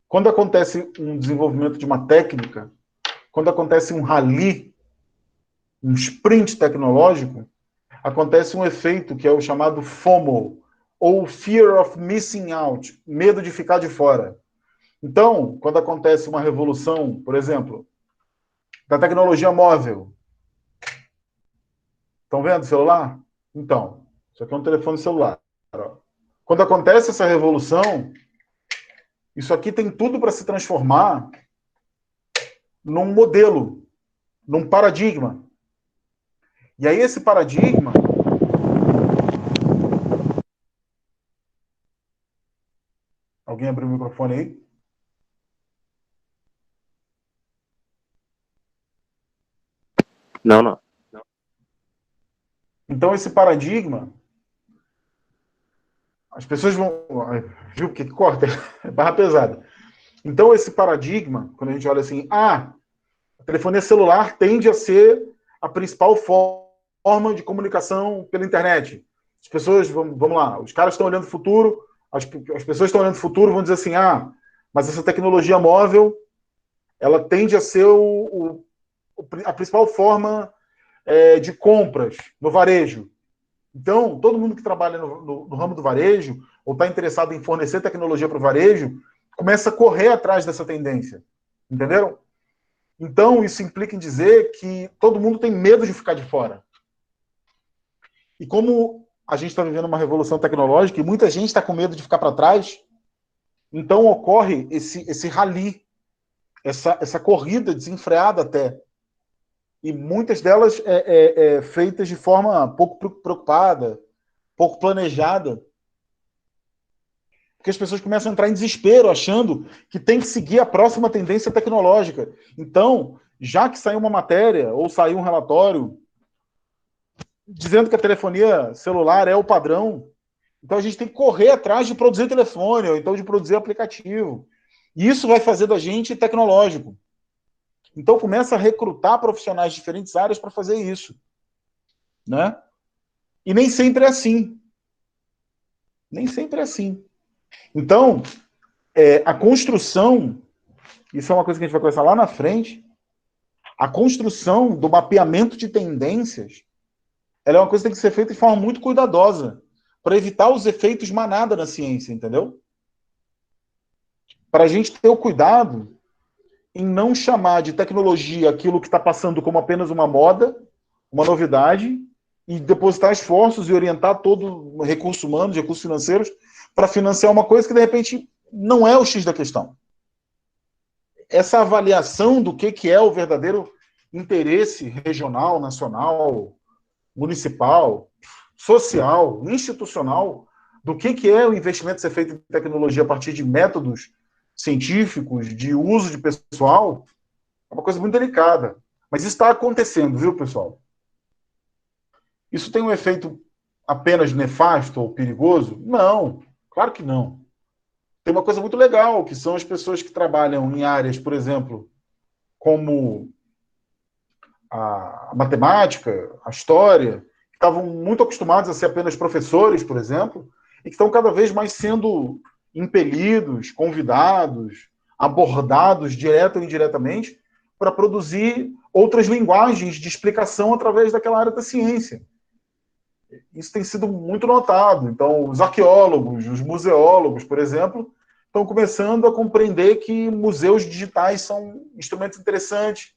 Quando acontece um desenvolvimento de uma técnica, quando acontece um rally, um sprint tecnológico, acontece um efeito que é o chamado FOMO, ou Fear of Missing Out, medo de ficar de fora. Então, quando acontece uma revolução, por exemplo, da tecnologia móvel. Estão vendo o celular? Então, isso aqui é um telefone celular. Quando acontece essa revolução, isso aqui tem tudo para se transformar num modelo, num paradigma. E aí esse paradigma... Alguém abriu o microfone aí? Não. Então esse paradigma... As pessoas vão... Viu porque corta? É barra pesada. Então esse paradigma, quando a gente olha assim, a telefonia celular tende a ser a principal forma de comunicação pela internet. As pessoas, vamos lá, os caras estão olhando o futuro, as pessoas estão olhando o futuro, vão dizer assim, mas essa tecnologia móvel, ela tende a ser a principal forma de compras no varejo. Então, todo mundo que trabalha no ramo do varejo, ou está interessado em fornecer tecnologia para o varejo, começa a correr atrás dessa tendência. Entenderam? Então, isso implica em dizer que todo mundo tem medo de ficar de fora. E como a gente está vivendo uma revolução tecnológica e muita gente está com medo de ficar para trás, então ocorre esse rally, essa corrida desenfreada até. E muitas delas feitas de forma pouco preocupada, pouco planejada. Porque as pessoas começam a entrar em desespero, achando que tem que seguir a próxima tendência tecnológica. Então, já que saiu uma matéria, ou saiu um relatório, dizendo que a telefonia celular é o padrão, então a gente tem que correr atrás de produzir telefone, ou então de produzir aplicativo. E isso vai fazer da gente tecnológico. Então começa a recrutar profissionais de diferentes áreas para fazer isso. Né? E nem sempre é assim. Nem sempre é assim. Então, a construção, isso é uma coisa que a gente vai conversar lá na frente, a construção do mapeamento de tendências, ela é uma coisa que tem que ser feita de forma muito cuidadosa, para evitar os efeitos manada na ciência, entendeu? Para a gente ter o cuidado em não chamar de tecnologia aquilo que está passando como apenas uma moda, uma novidade, e depositar esforços e orientar todo o recurso humano, recursos financeiros, para financiar uma coisa que, de repente, não é o X da questão. Essa avaliação do que é o verdadeiro interesse regional, nacional, municipal, social, institucional, do que é o investimento ser feito em tecnologia a partir de métodos científicos, de uso de pessoal, é uma coisa muito delicada. Mas isso está acontecendo, viu, pessoal? Isso tem um efeito apenas nefasto ou perigoso? Não, claro que não. Tem uma coisa muito legal, que são as pessoas que trabalham em áreas, por exemplo, como a matemática, a história, que estavam muito acostumados a ser apenas professores, por exemplo, e que estão cada vez mais sendo impelidos, convidados, abordados direta ou indiretamente para produzir outras linguagens de explicação através daquela área da ciência. Isso tem sido muito notado. Então, os arqueólogos, os museólogos, por exemplo, estão começando a compreender que museus digitais são instrumentos interessantes.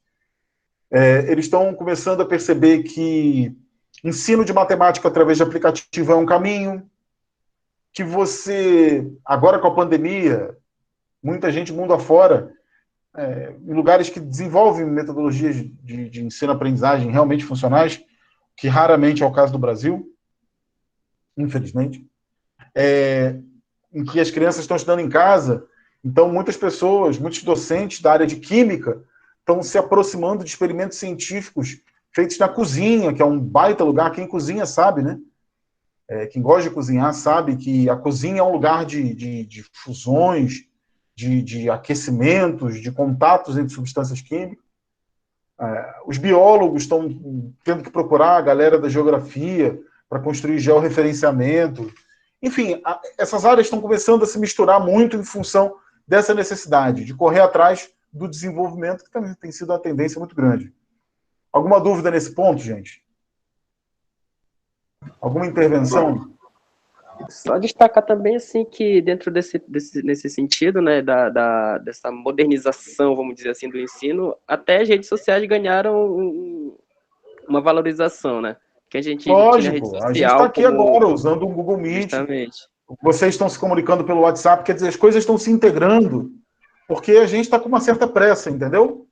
Eles estão começando a perceber que ensino de matemática através de aplicativo é um caminho, que você, agora com a pandemia, muita gente mundo afora, em lugares que desenvolvem metodologias de ensino-aprendizagem realmente funcionais, que raramente é o caso do Brasil, infelizmente, em que as crianças estão estudando em casa, então muitas pessoas, muitos docentes da área de química estão se aproximando de experimentos científicos feitos na cozinha, que é um baita lugar. Quem cozinha sabe, né? Quem gosta de cozinhar sabe que a cozinha é um lugar de fusões, de aquecimentos, de contatos entre substâncias químicas. Os biólogos estão tendo que procurar a galera da geografia para construir georreferenciamento. Enfim, essas áreas estão começando a se misturar muito em função dessa necessidade de correr atrás do desenvolvimento, que também tem sido uma tendência muito grande. Alguma dúvida nesse ponto, gente? Alguma intervenção? Só destacar também, assim, que dentro nesse sentido, né, dessa modernização, vamos dizer assim, do ensino, até as redes sociais ganharam uma valorização, né? Que a gente tinha rede social. A gente está aqui agora usando o Google Meet. Justamente. Vocês estão se comunicando pelo WhatsApp, quer dizer, as coisas estão se integrando, porque a gente está com uma certa pressa, entendeu?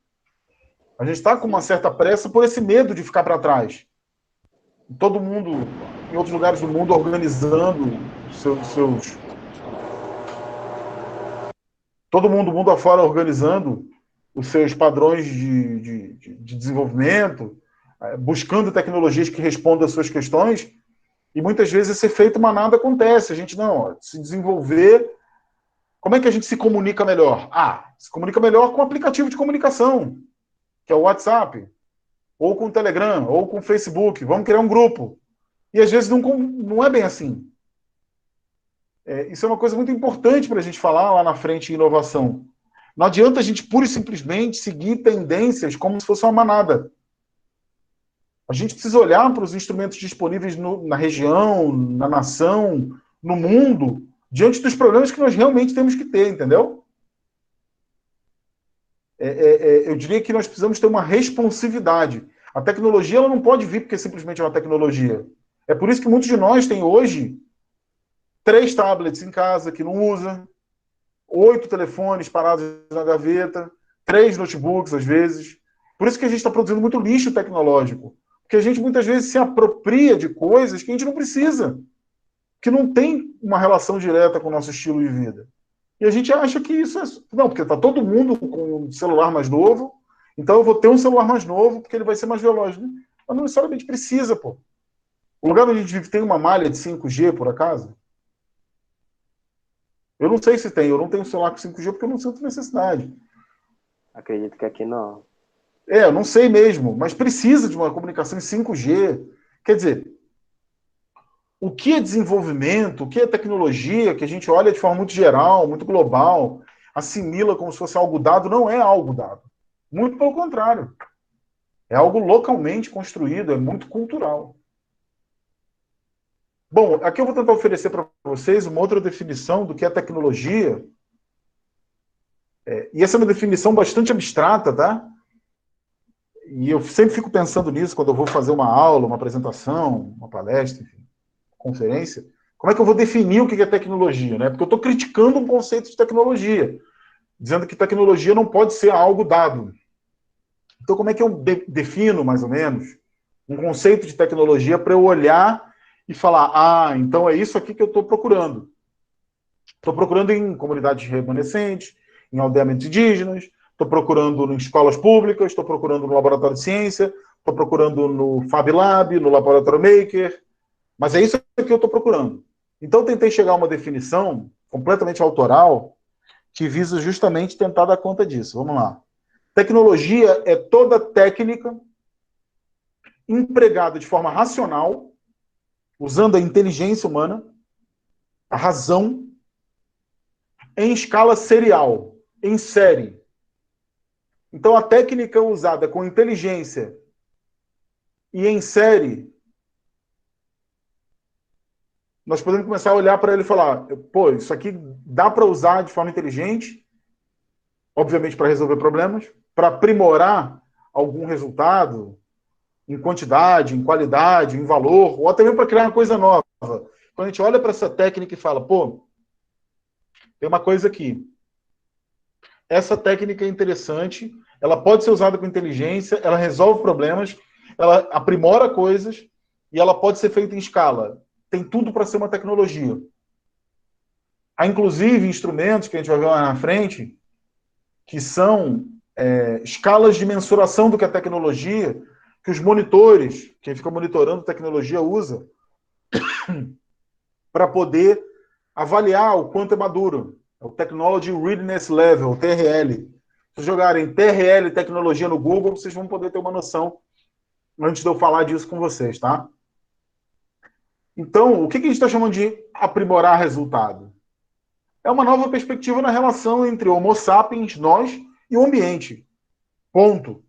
A gente está com uma certa pressa por esse medo de ficar para trás. Todo mundo, em outros lugares do mundo, organizando seus... Todo mundo, mundo afora, organizando os seus padrões de desenvolvimento, buscando tecnologias que respondam às suas questões, e muitas vezes esse efeito manada acontece. A gente se desenvolver... Como é que a gente se comunica melhor? Se comunica melhor com o aplicativo de comunicação, que é o WhatsApp, ou com o Telegram, ou com o Facebook. Vamos criar um grupo. E às vezes não é bem assim. Isso é uma coisa muito importante para a gente falar lá na frente em inovação. Não adianta a gente pura e simplesmente seguir tendências como se fosse uma manada. A gente precisa olhar para os instrumentos disponíveis na região, na nação, no mundo, diante dos problemas que nós realmente temos que ter, entendeu? Eu diria que nós precisamos ter uma responsividade. A tecnologia ela não pode vir porque simplesmente é uma tecnologia. É por isso que muitos de nós têm hoje 3 tablets em casa que não usa, 8 telefones parados na gaveta, 3 notebooks às vezes. Por isso que a gente está produzindo muito lixo tecnológico. Porque a gente muitas vezes se apropria de coisas que a gente não precisa, que não tem uma relação direta com o nosso estilo de vida. E a gente acha que isso é... Não, porque está todo mundo com um celular mais novo, então eu vou ter um celular mais novo porque ele vai ser mais veloz. Mas não necessariamente precisa, pô. O lugar onde a gente vive tem uma malha de 5G, por acaso? Eu não sei se tem. Eu não tenho celular com 5G porque eu não sinto necessidade. Acredito que aqui não. Eu não sei mesmo, mas precisa de uma comunicação em 5G. Quer dizer, o que é desenvolvimento, o que é tecnologia, que a gente olha de forma muito geral, muito global, assimila como se fosse algo dado, não é algo dado. Muito pelo contrário. É algo localmente construído, é muito cultural. Bom, aqui eu vou tentar oferecer para vocês uma outra definição do que é tecnologia. E essa é uma definição bastante abstrata, tá? E eu sempre fico pensando nisso quando eu vou fazer uma aula, uma apresentação, uma palestra, enfim, conferência. Como é que eu vou definir o que é tecnologia, né? Porque eu estou criticando um conceito de tecnologia, dizendo que tecnologia não pode ser algo dado. Então, como é que eu defino, mais ou menos, um conceito de tecnologia para eu olhar e falar, então é isso aqui que eu estou procurando. Estou procurando em comunidades remanescentes, em aldeamentos indígenas, estou procurando em escolas públicas, estou procurando no laboratório de ciência, estou procurando no Fab Lab, no Laboratório Maker, mas é isso que eu estou procurando. Então, eu tentei chegar a uma definição completamente autoral que visa justamente tentar dar conta disso. Vamos lá. Tecnologia é toda técnica empregada de forma racional, usando a inteligência humana, a razão, em escala serial, em série. Então, a técnica usada com inteligência e em série, nós podemos começar a olhar para ele e falar, pô, isso aqui dá para usar de forma inteligente, obviamente para resolver problemas, para aprimorar algum resultado, em quantidade, em qualidade, em valor, ou até mesmo para criar uma coisa nova. Quando a gente olha para essa técnica e fala, pô, tem uma coisa aqui, essa técnica é interessante, ela pode ser usada com inteligência, ela resolve problemas, ela aprimora coisas e ela pode ser feita em escala. Tem tudo para ser uma tecnologia. Há, inclusive, instrumentos que a gente vai ver lá na frente que são escalas de mensuração do que é tecnologia, que os monitores, quem fica monitorando tecnologia, usa para poder avaliar o quanto é maduro. É o Technology Readiness Level, TRL. Se jogarem TRL tecnologia no Google, vocês vão poder ter uma noção antes de eu falar disso com vocês, tá? Então, o que a gente está chamando de aprimorar resultado? É uma nova perspectiva na relação entre Homo sapiens, nós, e o ambiente. Ponto.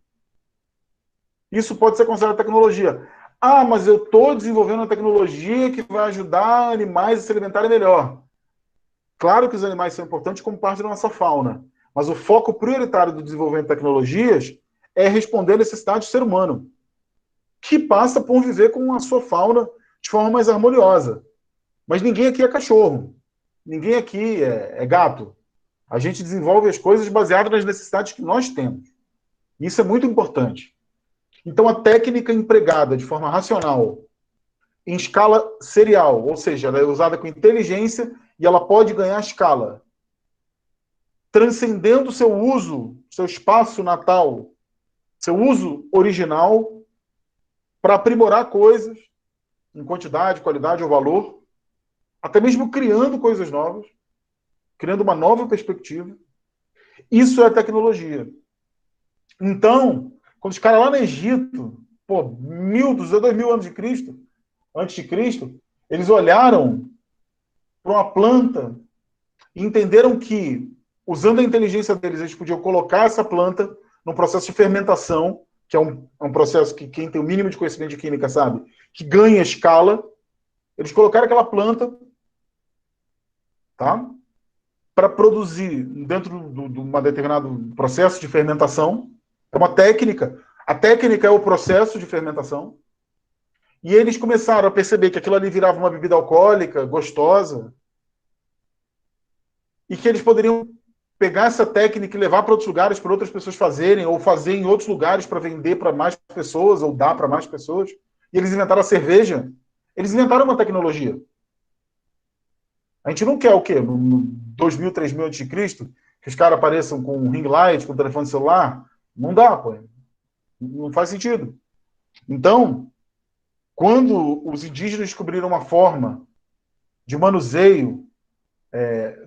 Isso pode ser considerado tecnologia. Ah, mas eu estou desenvolvendo uma tecnologia que vai ajudar animais a se alimentarem melhor. Claro que os animais são importantes como parte da nossa fauna, mas o foco prioritário do desenvolvimento de tecnologias é responder à necessidade do ser humano, que passa por viver com a sua fauna de forma mais harmoniosa. Mas ninguém aqui é cachorro. Ninguém aqui é gato. A gente desenvolve as coisas baseadas nas necessidades que nós temos. Isso é muito importante. Então, a técnica empregada de forma racional, em escala serial, ou seja, ela é usada com inteligência e ela pode ganhar escala, transcendendo seu uso, seu espaço natal, seu uso original, para aprimorar coisas em quantidade, qualidade ou valor, até mesmo criando coisas novas, criando uma nova perspectiva. Isso é tecnologia. Então, quando os caras lá no Egito, pô, 2.000 anos de Cristo, antes de Cristo, eles olharam para uma planta e entenderam que, usando a inteligência deles, eles podiam colocar essa planta num processo de fermentação, que é um processo que quem tem o mínimo de conhecimento de química sabe, que ganha escala. Eles colocaram aquela planta, tá, para produzir dentro de um determinado processo de fermentação. É uma técnica. A técnica é o processo de fermentação. E eles começaram a perceber que aquilo ali virava uma bebida alcoólica, gostosa, e que eles poderiam pegar essa técnica e levar para outros lugares para outras pessoas fazerem, ou fazer em outros lugares para vender para mais pessoas, ou dar para mais pessoas. E eles inventaram a cerveja. Eles inventaram uma tecnologia. A gente não quer o quê? No 2.000, 3.000 a.C., que os caras apareçam com um ring light, com um telefone celular? Não dá, pô. Não faz sentido. Então, quando os indígenas descobriram uma forma de manuseio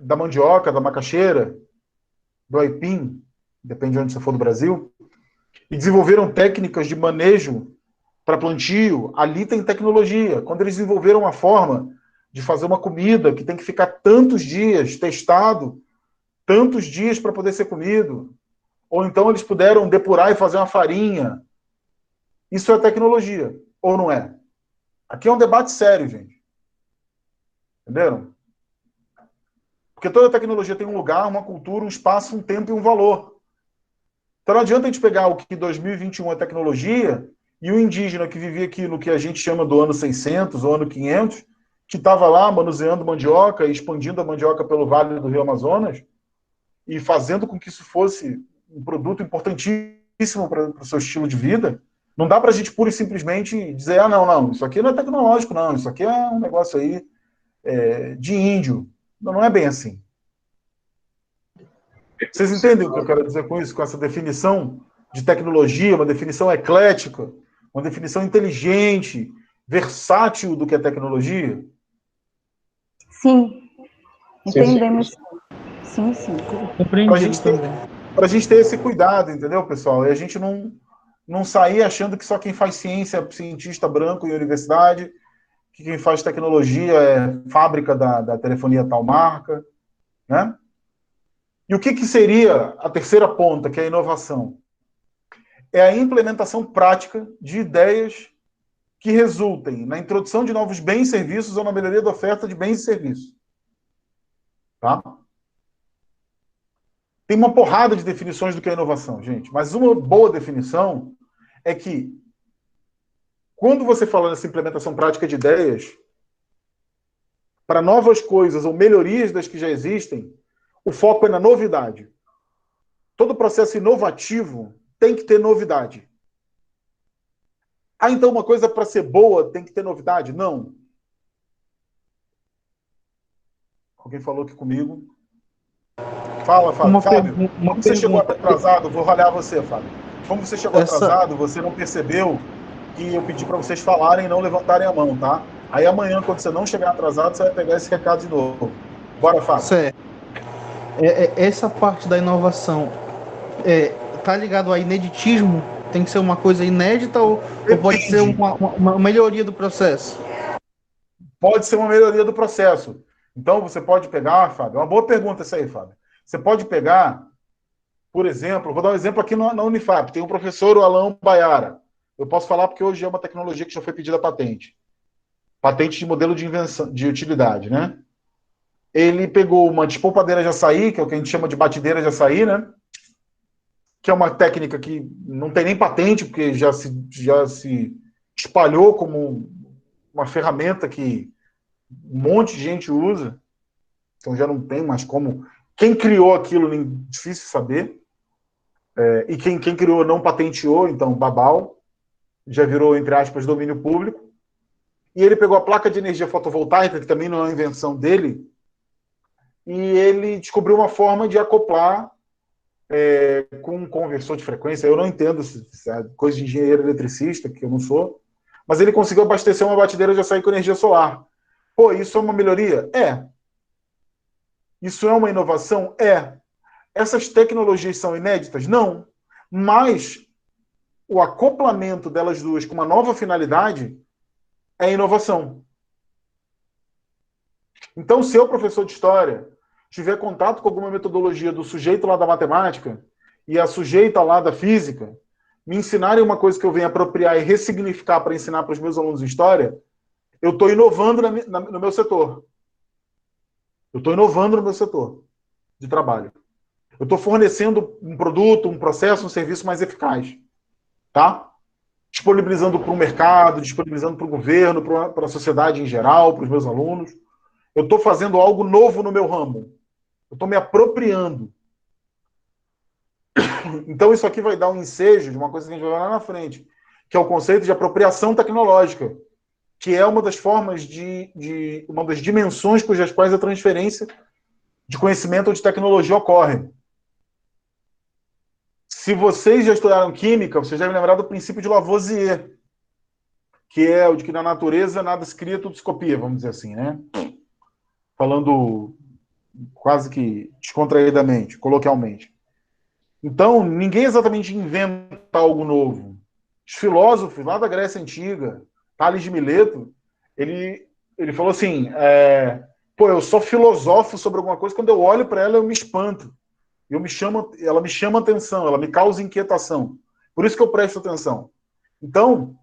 da mandioca, da macaxeira, do aipim, depende de onde você for do Brasil, e desenvolveram técnicas de manejo para plantio, ali tem tecnologia. Quando eles desenvolveram uma forma de fazer uma comida que tem que ficar tantos dias testado, tantos dias para poder ser comido, ou então eles puderam depurar e fazer uma farinha. Isso é tecnologia, ou não é? Aqui é um debate sério, gente. Entenderam? Porque toda tecnologia tem um lugar, uma cultura, um espaço, um tempo e um valor. Então não adianta a gente pegar o que 2021 é tecnologia e o indígena que vivia aqui no que a gente chama do ano 600 ou ano 500, que estava lá manuseando mandioca, expandindo a mandioca pelo Vale do Rio Amazonas e fazendo com que isso fosse um produto importantíssimo para o seu estilo de vida. Não dá para a gente pura e simplesmente dizer, não, isso aqui não é tecnológico, não, isso aqui é um negócio aí de índio. Não é bem assim. Vocês entendem o que eu quero dizer com isso, com essa definição de tecnologia, uma definição eclética, uma definição inteligente, versátil do que é tecnologia? Sim, entendemos. Sim. Compreendido também. Para a gente ter esse cuidado, entendeu, pessoal? E a gente não sair achando que só quem faz ciência é cientista branco em universidade, que quem faz tecnologia é fábrica da telefonia tal marca, né? E o que seria a terceira ponta, que é a inovação? É a implementação prática de ideias que resultem na introdução de novos bens e serviços ou na melhoria da oferta de bens e serviços. Tá? Tem uma porrada de definições do que é inovação, gente, mas uma boa definição é que quando você fala nessa implementação prática de ideias para novas coisas ou melhorias das que já existem, o foco é na novidade. Todo processo inovativo tem que ter novidade. Ah, então uma coisa para ser boa tem que ter novidade? Não. Alguém falou aqui comigo. Fala, Fábio. Fábio, como você chegou atrasado, vou ralhar você, Fábio. Como você chegou atrasado, você não percebeu que eu pedi para vocês falarem e não levantarem a mão, tá? Aí amanhã, quando você não chegar atrasado, você vai pegar esse recado de novo. Bora, Fábio. Certo. Essa parte da inovação tá ligado a ineditismo? Tem que ser uma coisa inédita ou pode ser uma melhoria do processo? Pode ser uma melhoria do processo. Então, você pode pegar, Fábio, é uma boa pergunta essa aí, Fábio. Você pode pegar, por exemplo, vou dar um exemplo aqui na Unifap, tem o professor Alain Baiara. Eu posso falar porque hoje é uma tecnologia que já foi pedida a patente. Patente de modelo de invenção, de utilidade, né? Ele pegou uma despolpadeira de açaí, que é o que a gente chama de batideira de açaí, né? Que é uma técnica que não tem nem patente, porque já se espalhou como uma ferramenta que um monte de gente usa. Então já não tem mais como. Quem criou aquilo, difícil saber. E quem criou não patenteou, então babau. Já virou, entre aspas, domínio público. E ele pegou a placa de energia fotovoltaica, que também não é uma invenção dele, e ele descobriu uma forma de acoplar com um conversor de frequência. Eu não entendo se é coisa de engenheiro eletricista, que eu não sou, mas ele conseguiu abastecer uma batedeira de açaí com energia solar. Pô, isso é uma melhoria? É. Isso é uma inovação? É. Essas tecnologias são inéditas? Não. Mas o acoplamento delas duas com uma nova finalidade é inovação. Então, se eu, professor de história, tiver contato com alguma metodologia do sujeito lá da matemática e a sujeita lá da física, me ensinarem uma coisa que eu venho apropriar e ressignificar para ensinar para os meus alunos de história, eu estou inovando no meu setor. Eu estou inovando no meu setor de trabalho. Eu estou fornecendo um produto, um processo, um serviço mais eficaz. Tá? Disponibilizando para o mercado, disponibilizando para o governo, para a sociedade em geral, para os meus alunos. Eu estou fazendo algo novo no meu ramo. Eu estou me apropriando. Então, isso aqui vai dar um ensejo de uma coisa que a gente vai ver lá na frente, que é o conceito de apropriação tecnológica, que é uma das formas uma das dimensões cujas quais a transferência de conhecimento ou de tecnologia ocorre. Se vocês já estudaram química, vocês devem lembrar do princípio de Lavoisier, que é o de que na natureza nada se cria, tudo se copia, vamos dizer assim, né? Falando quase que descontraídamente, coloquialmente. Então, ninguém exatamente inventa algo novo. Os filósofos lá da Grécia Antiga, Tales de Mileto, ele falou assim, eu só filosofo sobre alguma coisa, quando eu olho para ela eu me espanto. Ela me chama atenção, ela me causa inquietação. Por isso que eu presto atenção. Então,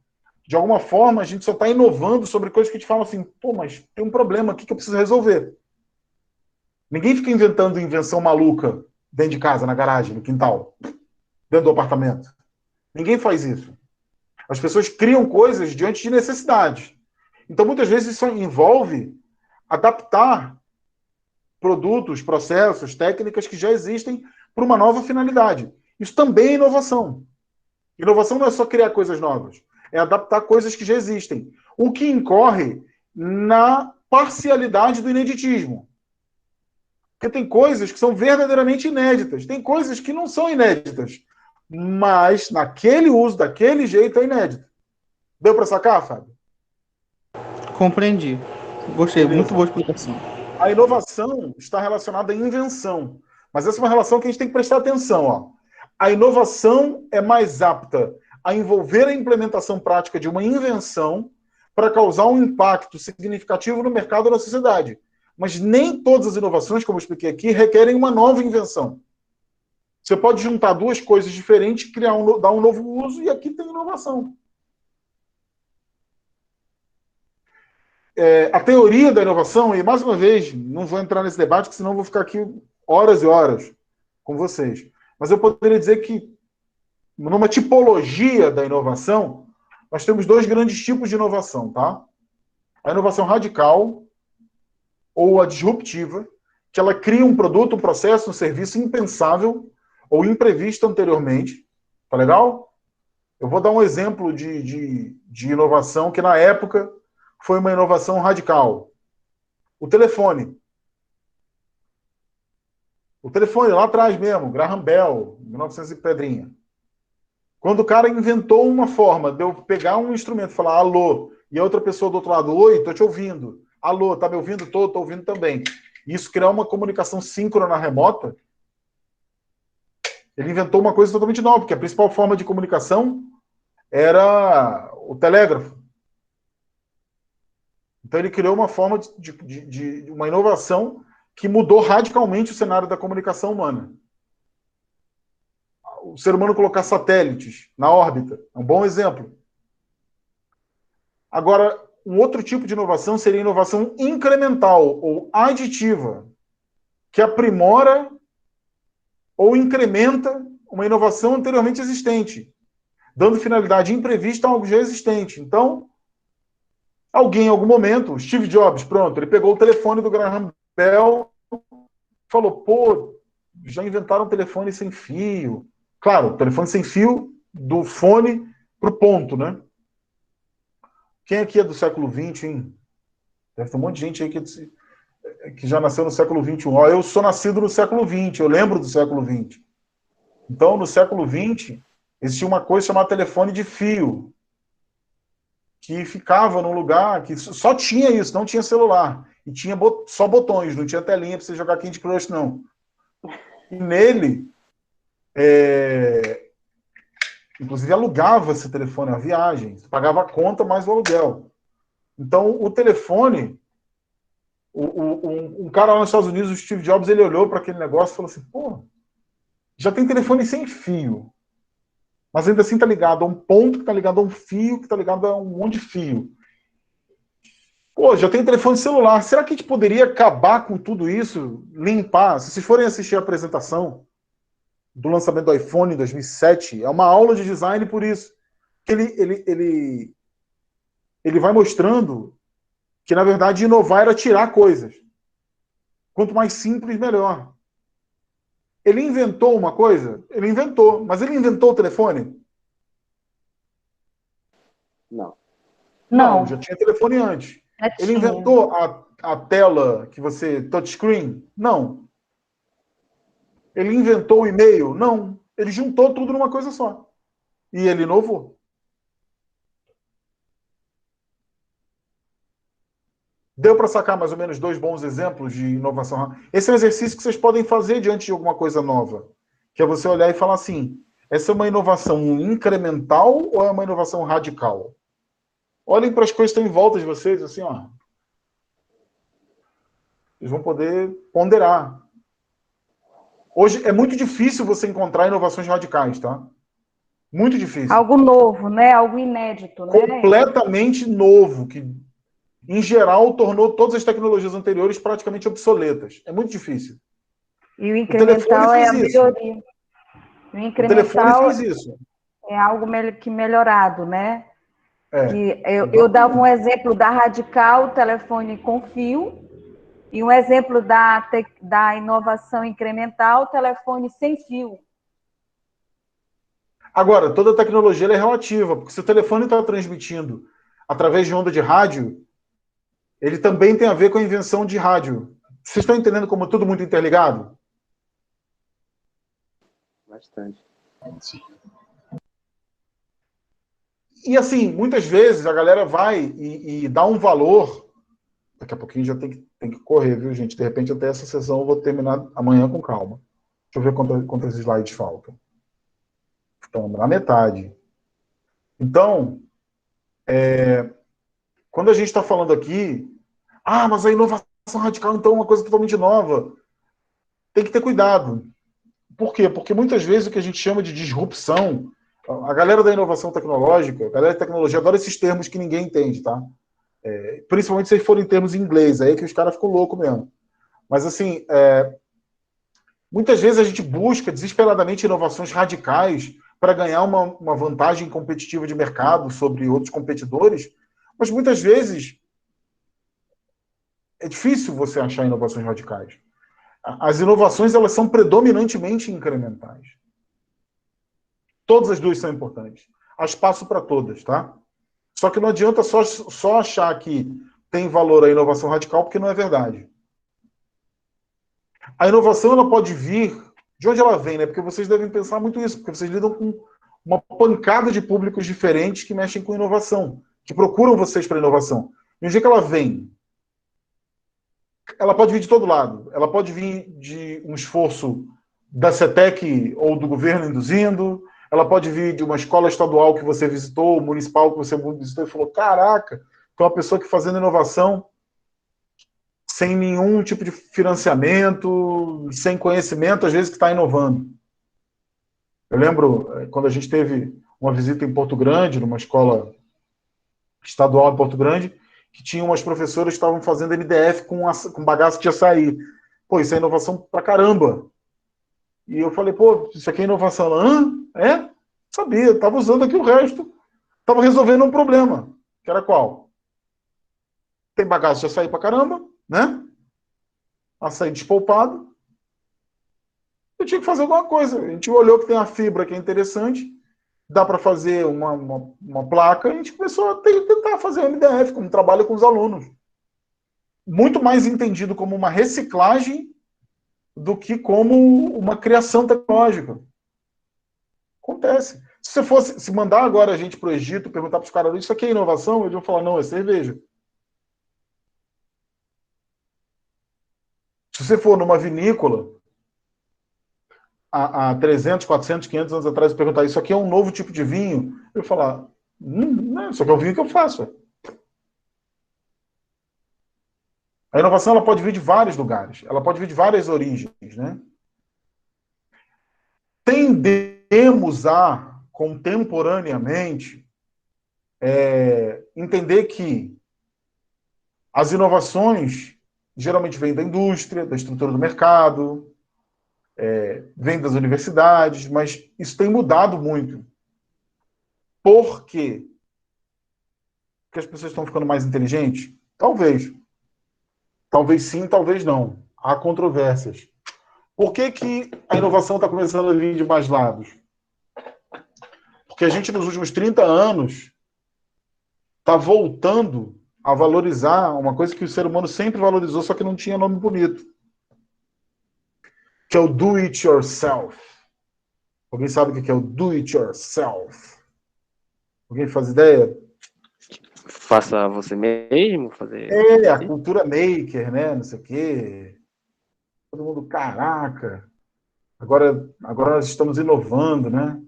de alguma forma, a gente só está inovando sobre coisas que a gente fala assim, mas tem um problema aqui que eu preciso resolver. Ninguém fica inventando invenção maluca dentro de casa, na garagem, no quintal, dentro do apartamento. Ninguém faz isso. As pessoas criam coisas diante de necessidades. Então, muitas vezes, isso envolve adaptar produtos, processos, técnicas que já existem para uma nova finalidade. Isso também é inovação. Inovação não é só criar coisas novas, é adaptar coisas que já existem. O que incorre na parcialidade do ineditismo. Porque tem coisas que são verdadeiramente inéditas, tem coisas que não são inéditas, mas naquele uso, daquele jeito, é inédito. Deu para sacar, Fábio? Compreendi. Gostei, beleza. Muito boa explicação. A inovação está relacionada à invenção, mas essa é uma relação que a gente tem que prestar atenção. Ó. A inovação é mais apta a envolver a implementação prática de uma invenção para causar um impacto significativo no mercado ou na sociedade. Mas nem todas as inovações, como eu expliquei aqui, requerem uma nova invenção. Você pode juntar duas coisas diferentes, dar um novo uso, e aqui tem inovação. A teoria da inovação, e mais uma vez, não vou entrar nesse debate, porque senão vou ficar aqui horas e horas com vocês. Mas eu poderia dizer que, numa tipologia da inovação, nós temos dois grandes tipos de inovação, tá? A inovação radical, ou a disruptiva, que ela cria um produto, um processo, um serviço impensável ou imprevisto anteriormente. Tá legal? Eu vou dar um exemplo de inovação que, na época, foi uma inovação radical. O telefone. O telefone, lá atrás mesmo, Graham Bell, 1900 e pedrinha. Quando o cara inventou uma forma de eu pegar um instrumento e falar alô, e a outra pessoa do outro lado, oi, tô te ouvindo. Alô, tá me ouvindo? Tô ouvindo também. E isso criar uma comunicação síncrona remota, ele inventou uma coisa totalmente nova, porque a principal forma de comunicação era o telégrafo. Então ele criou uma forma de uma inovação que mudou radicalmente o cenário da comunicação humana. O ser humano colocar satélites na órbita é um bom exemplo. Agora, um outro tipo de inovação seria inovação incremental ou aditiva, que aprimora ou incrementa uma inovação anteriormente existente, dando finalidade imprevista a algo já existente. Então, alguém, em algum momento, Steve Jobs, pronto, ele pegou o telefone do Graham Bell, falou, pô, já inventaram um telefone sem fio. Claro, telefone sem fio do fone para o ponto, né? Quem aqui é do século XX, hein? Deve ter um monte de gente aí que já nasceu no século XXI. Ó, eu sou nascido no século XX, eu lembro do século XX. Então, no século XX, existia uma coisa chamada telefone de fio, que ficava num lugar que só tinha isso, não tinha celular. E tinha só botões, não tinha telinha para você jogar Candy Crush, não. E nele, inclusive, alugava esse telefone a viagem, pagava a conta mais o aluguel. Então, o telefone, um cara lá nos Estados Unidos, o Steve Jobs, ele olhou para aquele negócio e falou assim, pô, já tem telefone sem fio, mas ainda assim está ligado a um ponto, que está ligado a um fio, que está ligado a um monte de fio. Pô, já tem telefone celular. Será que a gente poderia acabar com tudo isso, limpar? Se vocês forem assistir a apresentação do lançamento do iPhone em 2007, é uma aula de design por isso. Que ele vai mostrando que, na verdade, inovar era tirar coisas. Quanto mais simples, melhor. Ele inventou uma coisa? Ele inventou. Mas ele inventou o telefone? Não. Não. Já tinha telefone antes. Ele Tinha. inventou a tela que você... touchscreen? Não. Ele inventou o e-mail? Não. Ele juntou tudo numa coisa só. E ele inovou. Deu para sacar mais ou menos 2 bons exemplos de inovação? Esse é um exercício que vocês podem fazer diante de alguma coisa nova. Que é você olhar e falar assim, essa é uma inovação incremental ou é uma inovação radical? Olhem para as coisas que estão em volta de vocês, assim, ó. Eles vão poder ponderar. Hoje é muito difícil você encontrar inovações radicais, tá? Muito difícil. Algo novo, né? Algo inédito, né? Completamente novo, que, em geral, tornou todas as tecnologias anteriores praticamente obsoletas. É muito difícil. E o incremental é a melhoria. O incremental fez isso. é algo que melhorado, né? Que eu dava um exemplo da radical, telefone com fio, e um exemplo da inovação incremental, telefone sem fio. Agora, toda tecnologia é relativa, porque se o telefone está transmitindo através de onda de rádio, ele também tem a ver com a invenção de rádio. Vocês estão entendendo como é tudo muito interligado? Bastante. Sim. E assim, muitas vezes a galera vai e dá um valor. Daqui a pouquinho já tem que correr, viu, gente? De repente, até essa sessão eu vou terminar amanhã com calma. Deixa eu ver quantos slides faltam. Estamos na metade. Então, quando a gente está falando aqui, mas a inovação radical, então, é uma coisa totalmente nova. Tem que ter cuidado. Por quê? Porque muitas vezes o que a gente chama de disrupção, a galera da inovação tecnológica, a galera da tecnologia adora esses termos que ninguém entende, tá? Principalmente se eles forem termos em inglês, aí é que os caras ficam loucos mesmo. Mas, assim, muitas vezes a gente busca desesperadamente inovações radicais para ganhar uma vantagem competitiva de mercado sobre outros competidores, mas muitas vezes é difícil você achar inovações radicais. As inovações, elas são predominantemente incrementais. Todas as duas são importantes. Há espaço para todas, tá? Só que não adianta só achar que tem valor a inovação radical, porque não é verdade. A inovação, ela pode vir... De onde ela vem, né? Porque vocês devem pensar muito isso, porque vocês lidam com uma pancada de públicos diferentes que mexem com inovação, que procuram vocês para inovação. E um dia que ela vem, ela pode vir de todo lado. Ela pode vir de um esforço da CETEC ou do governo induzindo, ela pode vir de uma escola estadual que você visitou, municipal que você visitou e falou, caraca, tem uma pessoa que fazendo inovação sem nenhum tipo de financiamento, sem conhecimento, às vezes que está inovando. Eu lembro quando a gente teve uma visita em Porto Grande, numa escola estadual em Porto Grande, que tinha umas professoras que estavam fazendo MDF com bagaço de açaí. Pô, isso é inovação pra caramba. E eu falei, pô, isso aqui é inovação. Ela, é? Sabia, estava usando aqui o resto. Estava resolvendo um problema. Que era qual? Tem bagaço de açaí pra caramba, né? Açaí despolpado. Eu tinha que fazer alguma coisa. A gente olhou que tem a fibra que é interessante, dá para fazer uma placa, e a gente começou a tentar fazer o MDF, como trabalho com os alunos. Muito mais entendido como uma reciclagem do que como uma criação tecnológica. Acontece. Se você fosse se mandar agora a gente para o Egito, perguntar para os caras, isso aqui é inovação? Eles vão falar, não, é cerveja. Se você for numa vinícola, há 300, 400, 500 anos atrás, e perguntar, isso aqui é um novo tipo de vinho? Eu falar, não, isso aqui é o vinho que eu faço. A inovação, ela pode vir de vários lugares, ela pode vir de várias origens, né? Tendemos a, contemporaneamente, entender que as inovações geralmente vêm da indústria, da estrutura do mercado, vêm das universidades, mas isso tem mudado muito. Por quê? Porque as pessoas estão ficando mais inteligentes? Talvez. Talvez sim, talvez não. Há controvérsias. Por que a inovação está começando a vir de mais lados? Porque a gente, nos últimos 30 anos, está voltando a valorizar uma coisa que o ser humano sempre valorizou, só que não tinha nome bonito. Que é o do it yourself. Alguém sabe o que é o do it yourself? Alguém faz ideia? Faça você mesmo, fazer... A cultura maker, né? Não sei o quê. Todo mundo, caraca. Agora nós estamos inovando, né?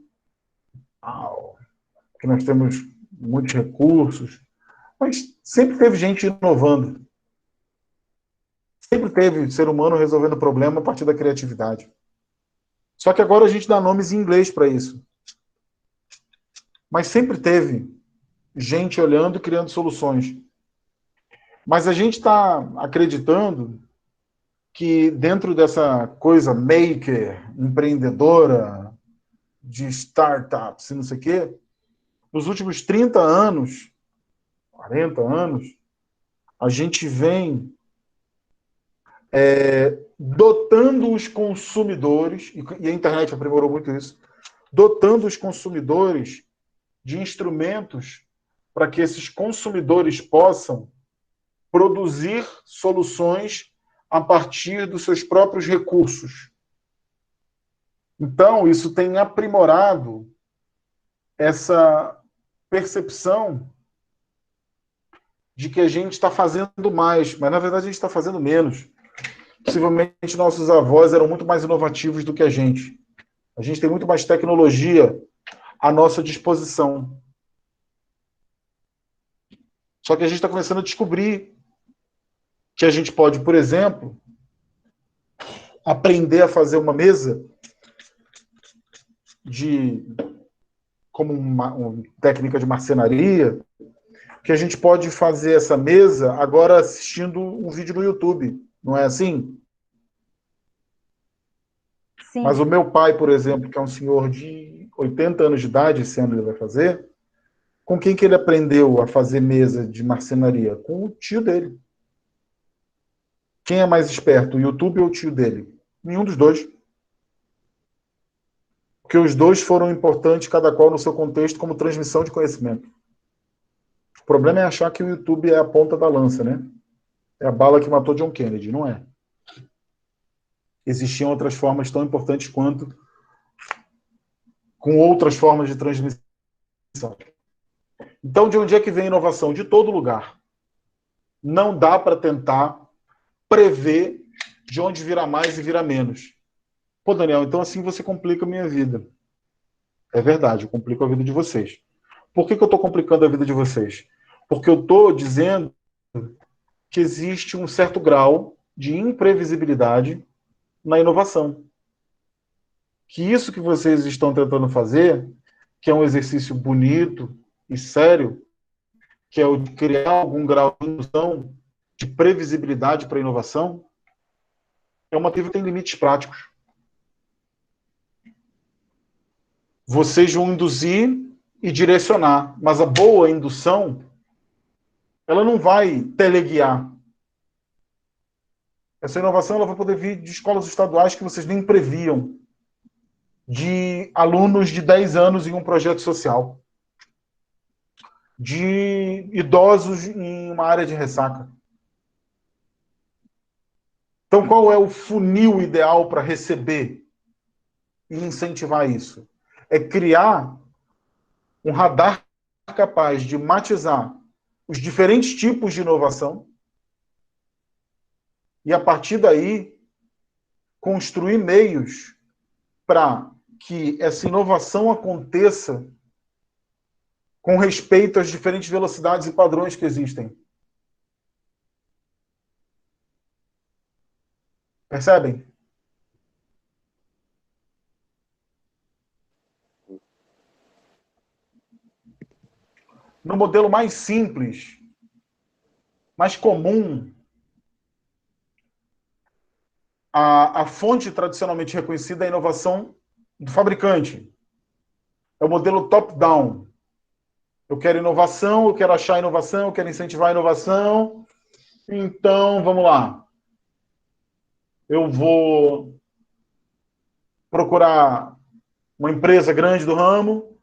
Porque nós temos muitos recursos. Mas sempre teve gente inovando. Sempre teve ser humano resolvendo problema a partir da criatividade. Só que agora a gente dá nomes em inglês para isso. Mas sempre teve gente olhando e criando soluções. Mas a gente está acreditando que dentro dessa coisa maker, empreendedora, de startups e não sei o quê, nos últimos 30 anos, 40 anos, a gente vem dotando os consumidores, e a internet aprimorou muito isso, dotando os consumidores de instrumentos para que esses consumidores possam produzir soluções a partir dos seus próprios recursos. Então, isso tem aprimorado essa percepção de que a gente está fazendo mais, mas na verdade a gente está fazendo menos. Possivelmente nossos avós eram muito mais inovativos do que a gente. A gente tem muito mais tecnologia à nossa disposição. Só que a gente está começando a descobrir que a gente pode, por exemplo, aprender a fazer uma mesa como uma técnica de marcenaria, que a gente pode fazer essa mesa agora assistindo um vídeo no YouTube, não é assim? Sim. Mas o meu pai, por exemplo, que é um senhor de 80 anos de idade, esse ano ele vai fazer, com quem que ele aprendeu a fazer mesa de marcenaria? Com o tio dele. Quem é mais esperto, o YouTube ou o tio dele? Nenhum dos dois. Porque os dois foram importantes, cada qual no seu contexto, como transmissão de conhecimento. O problema é achar que o YouTube é a ponta da lança, né? É a bala que matou John Kennedy. Não é. Existiam outras formas tão importantes quanto, com outras formas de transmissão. Então, de onde é que vem a inovação? De todo lugar. Não dá para tentar prever de onde virá mais e virá menos. Pô, Daniel, então assim você complica a minha vida. É verdade, eu complico a vida de vocês. Por que eu estou complicando a vida de vocês? Porque eu estou dizendo que existe um certo grau de imprevisibilidade na inovação. Que isso que vocês estão tentando fazer, que é um exercício bonito e sério, que é o de criar algum grau de indução, de previsibilidade para a inovação, é uma coisa que tem limites práticos. Vocês vão induzir e direcionar, mas a boa indução, ela não vai teleguiar. Essa inovação ela vai poder vir de escolas estaduais que vocês nem previam, de alunos de 10 anos em um projeto social, de idosos em uma área de ressaca. Então, qual é o funil ideal para receber e incentivar isso? É criar um radar capaz de matizar os diferentes tipos de inovação e, a partir daí, construir meios para que essa inovação aconteça com respeito às diferentes velocidades e padrões que existem. Percebem? No modelo mais simples, mais comum, a fonte tradicionalmente reconhecida é a inovação do fabricante. É o modelo top-down. Eu quero inovação, eu quero achar inovação, eu quero incentivar a inovação. Então, vamos lá. Eu vou procurar uma empresa grande do ramo,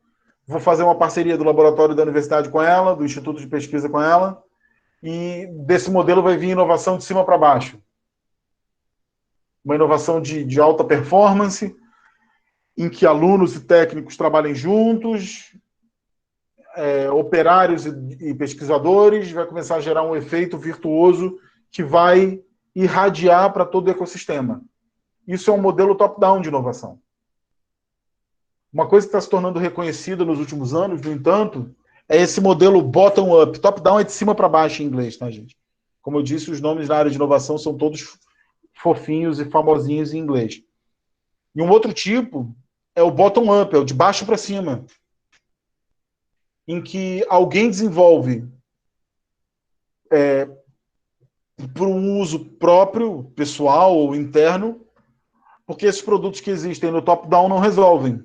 vou fazer uma parceria do laboratório da universidade com ela, do instituto de pesquisa com ela, e desse modelo vai vir inovação de cima para baixo. Uma inovação de alta performance, em que alunos e técnicos trabalhem juntos, operários e pesquisadores, vai começar a gerar um efeito virtuoso que vai irradiar para todo o ecossistema. Isso é um modelo top-down de inovação. Uma coisa que está se tornando reconhecida nos últimos anos, no entanto, é esse modelo bottom-up. Top-down é de cima para baixo em inglês, tá, gente? Como eu disse, os nomes na área de inovação são todos fofinhos e famosinhos em inglês. E um outro tipo é o bottom-up, é o de baixo para cima, em que alguém desenvolve por um uso próprio, pessoal ou interno, porque esses produtos que existem no top-down não resolvem.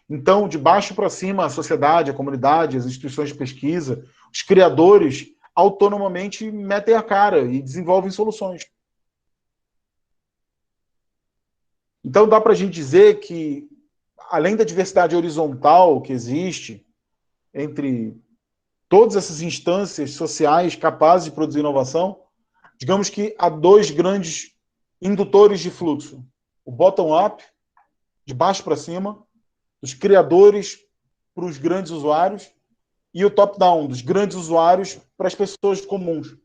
Então, de baixo para cima, a sociedade, a comunidade, as instituições de pesquisa, os criadores, autonomamente metem a cara e desenvolvem soluções. Então, dá para a gente dizer que, além da diversidade horizontal que existe entre todas essas instâncias sociais capazes de produzir inovação, digamos que há dois grandes indutores de fluxo. O bottom-up, de baixo para cima, dos criadores para os grandes usuários, e o top-down, dos grandes usuários para as pessoas comuns.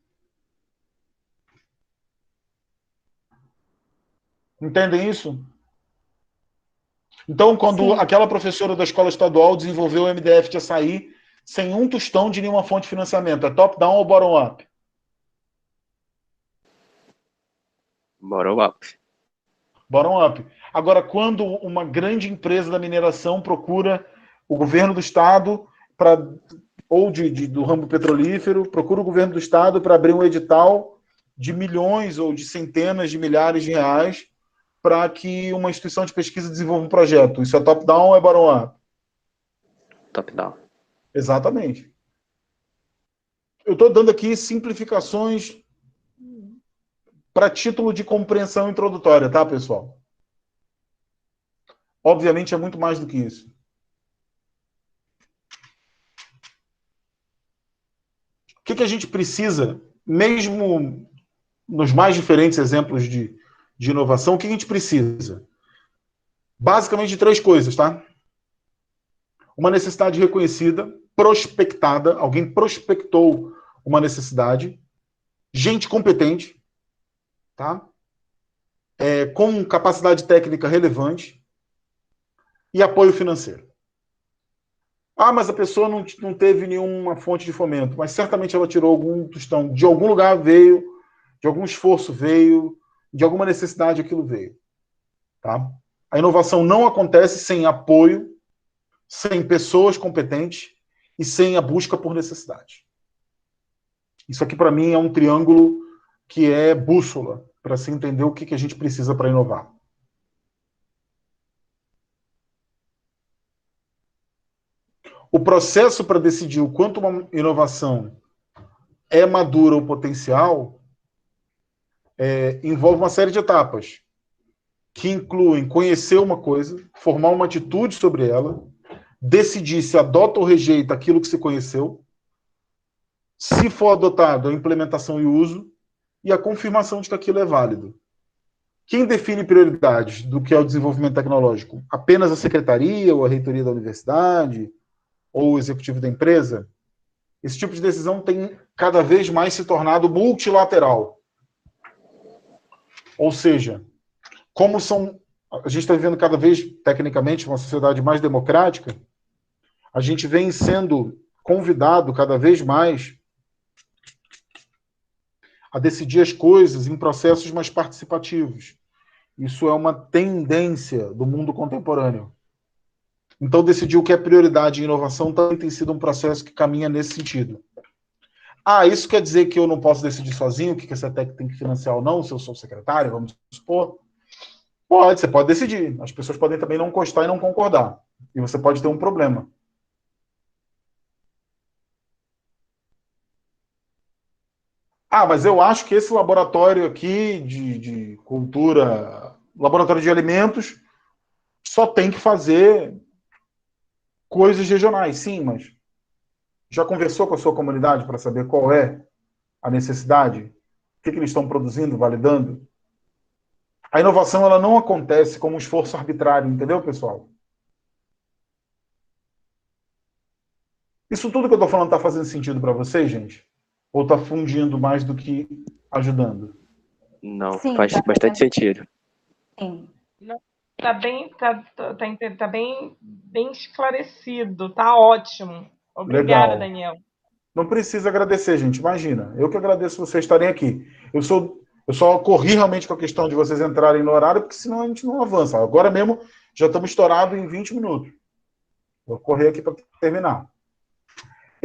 Entendem isso? Então, quando aquela professora da escola estadual desenvolveu o MDF de açaí sem um tostão de nenhuma fonte de financiamento, é top-down ou bottom-up? Bottom-up. Bottom-up. Agora, quando uma grande empresa da mineração procura o governo do estado ou do ramo petrolífero, procura o governo do estado para abrir um edital de milhões ou de centenas de milhares de reais para que uma instituição de pesquisa desenvolva um projeto. Isso é top-down ou é bottom-up? Top-down. Exatamente. Eu estou dando aqui simplificações para título de compreensão introdutória, tá, pessoal? Obviamente é muito mais do que isso. O que a gente precisa, mesmo nos mais diferentes exemplos de inovação, o que a gente precisa? Basicamente de 3 coisas, tá? Uma necessidade reconhecida, prospectada, alguém prospectou uma necessidade, gente competente, tá? Com capacidade técnica relevante e apoio financeiro. Ah, mas a pessoa não teve nenhuma fonte de fomento, mas certamente ela tirou algum tostão, de algum lugar veio, de algum esforço veio, de alguma necessidade aquilo veio. Tá? A inovação não acontece sem apoio, sem pessoas competentes e sem a busca por necessidade. Isso aqui, para mim, é um triângulo que é bússola para se entender o que a gente precisa para inovar. O processo para decidir o quanto uma inovação é madura ou potencial envolve uma série de etapas, que incluem conhecer uma coisa, formar uma atitude sobre ela, decidir se adota ou rejeita aquilo que se conheceu, se for adotado, a implementação e uso, e a confirmação de que aquilo é válido. Quem define prioridades do que é o desenvolvimento tecnológico? Apenas a secretaria ou a reitoria da universidade? Ou o executivo da empresa? Esse tipo de decisão tem cada vez mais se tornado multilateral. Ou seja, a gente está vivendo cada vez, tecnicamente, uma sociedade mais democrática, a gente vem sendo convidado cada vez mais a decidir as coisas em processos mais participativos. Isso é uma tendência do mundo contemporâneo. Então, decidir o que é prioridade em inovação também tem sido um processo que caminha nesse sentido. Ah, isso quer dizer que eu não posso decidir sozinho o que a CETEC tem que financiar ou não, se eu sou secretário, vamos supor? Você pode decidir. As pessoas podem também não gostar e não concordar. E você pode ter um problema. Ah, mas eu acho que esse laboratório aqui de cultura, laboratório de alimentos, só tem que fazer coisas regionais. Sim, mas já conversou com a sua comunidade para saber qual é a necessidade? O que eles estão produzindo, validando? A inovação ela não acontece como um esforço arbitrário, entendeu, pessoal? Isso tudo que eu estou falando está fazendo sentido para vocês, gente? Ou está fundindo mais do que ajudando? Não, sim, faz bastante sentido. Sim. Está bem esclarecido, está ótimo. Obrigada, Legal. Daniel. Não precisa agradecer, gente. Imagina, eu que agradeço vocês estarem aqui. Eu só corri realmente com a questão de vocês entrarem no horário, porque senão a gente não avança. Agora mesmo já estamos estourados em 20 minutos. Vou correr aqui para terminar.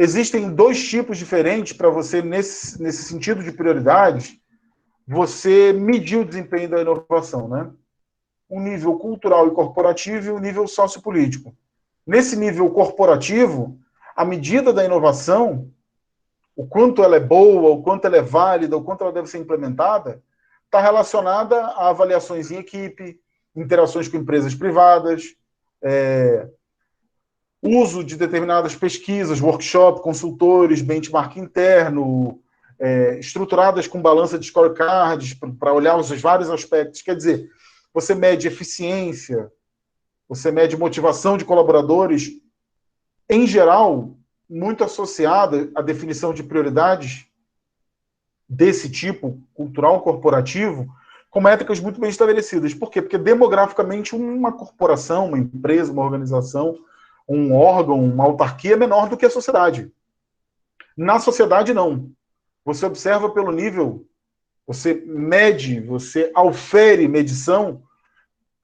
Existem 2 tipos diferentes para você, nesse sentido de prioridades, você medir o desempenho da inovação, né? Um nível cultural e corporativo e um nível sociopolítico. Nesse nível corporativo, a medida da inovação, o quanto ela é boa, o quanto ela é válida, o quanto ela deve ser implementada, está relacionada a avaliações em equipe, interações com empresas privadas, uso de determinadas pesquisas, workshop, consultores, benchmark interno, estruturadas com balança de scorecards para olhar os vários aspectos. Quer dizer, você mede eficiência, você mede motivação de colaboradores, em geral, muito associada à definição de prioridades desse tipo, cultural corporativo, com métricas muito bem estabelecidas. Por quê? Porque demograficamente uma corporação, uma empresa, uma organização, um órgão, uma autarquia é menor do que a sociedade. Na sociedade, não. Você observa pelo nível Você mede, você aufere medição,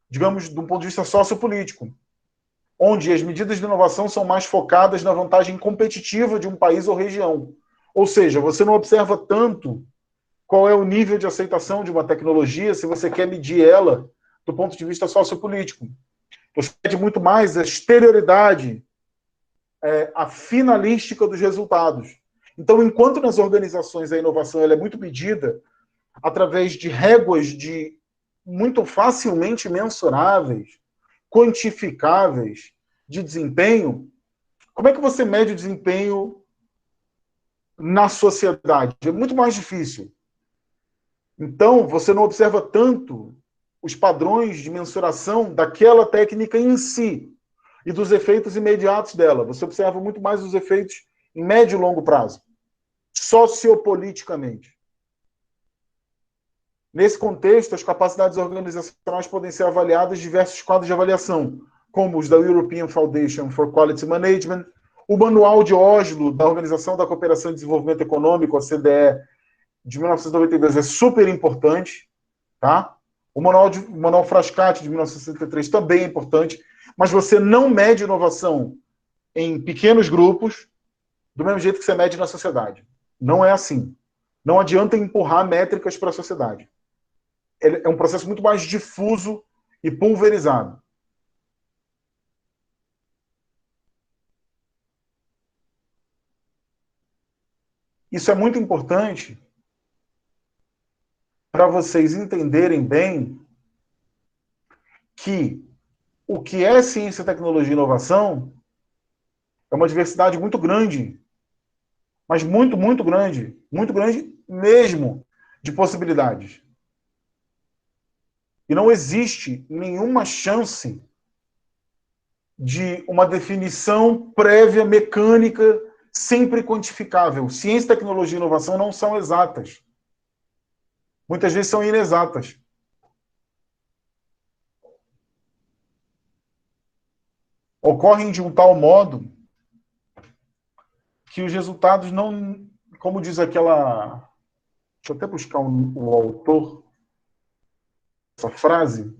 digamos, de um ponto de vista sociopolítico, onde as medidas de inovação são mais focadas na vantagem competitiva de um país ou região. Ou seja, você não observa tanto qual é o nível de aceitação de uma tecnologia se você quer medir ela do ponto de vista sociopolítico. Você mede muito mais a exterioridade, a finalística dos resultados. Então, enquanto nas organizações a inovação ela é muito medida através de réguas muito facilmente mensuráveis, quantificáveis de desempenho, como é que você mede o desempenho na sociedade? É muito mais difícil. Então, você não observa tanto os padrões de mensuração daquela técnica em si e dos efeitos imediatos dela. Você observa muito mais os efeitos em médio e longo prazo, sociopoliticamente. Nesse contexto, as capacidades organizacionais podem ser avaliadas em diversos quadros de avaliação, como os da European Foundation for Quality Management, o Manual de Oslo, da Organização da Cooperação e Desenvolvimento Econômico, a CDE, de 1992, é super importante, tá? O Manual Frascati, de 1963, também é importante, mas você não mede inovação em pequenos grupos do mesmo jeito que você mede na sociedade. Não é assim. Não adianta empurrar métricas para a sociedade. É um processo muito mais difuso e pulverizado. Isso é muito importante para vocês entenderem bem que o que é ciência, tecnologia e inovação é uma diversidade muito grande, mas muito grande mesmo, de possibilidades. E não existe nenhuma chance de uma definição prévia, mecânica, sempre quantificável. Ciência, tecnologia e inovação não são exatas. Muitas vezes são inexatas. Ocorrem de um tal modo que os resultados não... Como diz aquela... Deixa eu até buscar o autor dessa frase.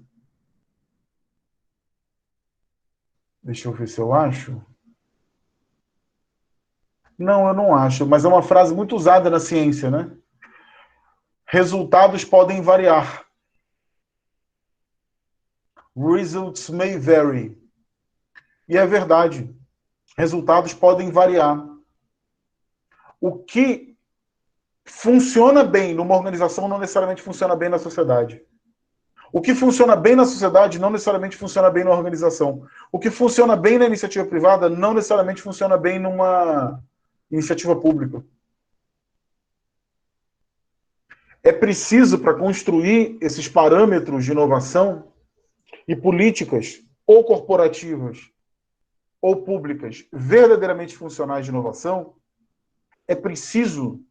Deixa eu ver se eu acho. Não, eu não acho, mas é uma frase muito usada na ciência, né? Resultados podem variar. Results may vary. E é verdade. Resultados podem variar. O que funciona bem numa organização não necessariamente funciona bem na sociedade. O que funciona bem na sociedade não necessariamente funciona bem na organização. O que funciona bem na iniciativa privada não necessariamente funciona bem numa iniciativa pública. É preciso, para construir esses parâmetros de inovação e políticas ou corporativas ou públicas verdadeiramente funcionais de inovação, é preciso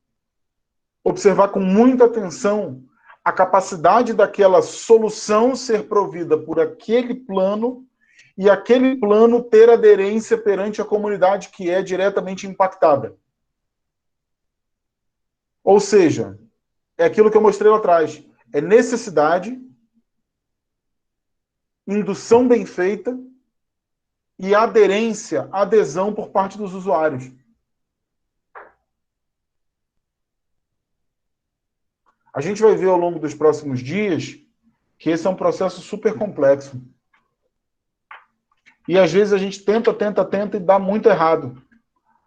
observar com muita atenção a capacidade daquela solução ser provida por aquele plano e aquele plano ter aderência perante a comunidade que é diretamente impactada. Ou seja, é aquilo que eu mostrei lá atrás. É necessidade, indução bem feita e aderência, adesão por parte dos usuários. A gente vai ver ao longo dos próximos dias que esse é um processo super complexo. E às vezes a gente tenta e dá muito errado.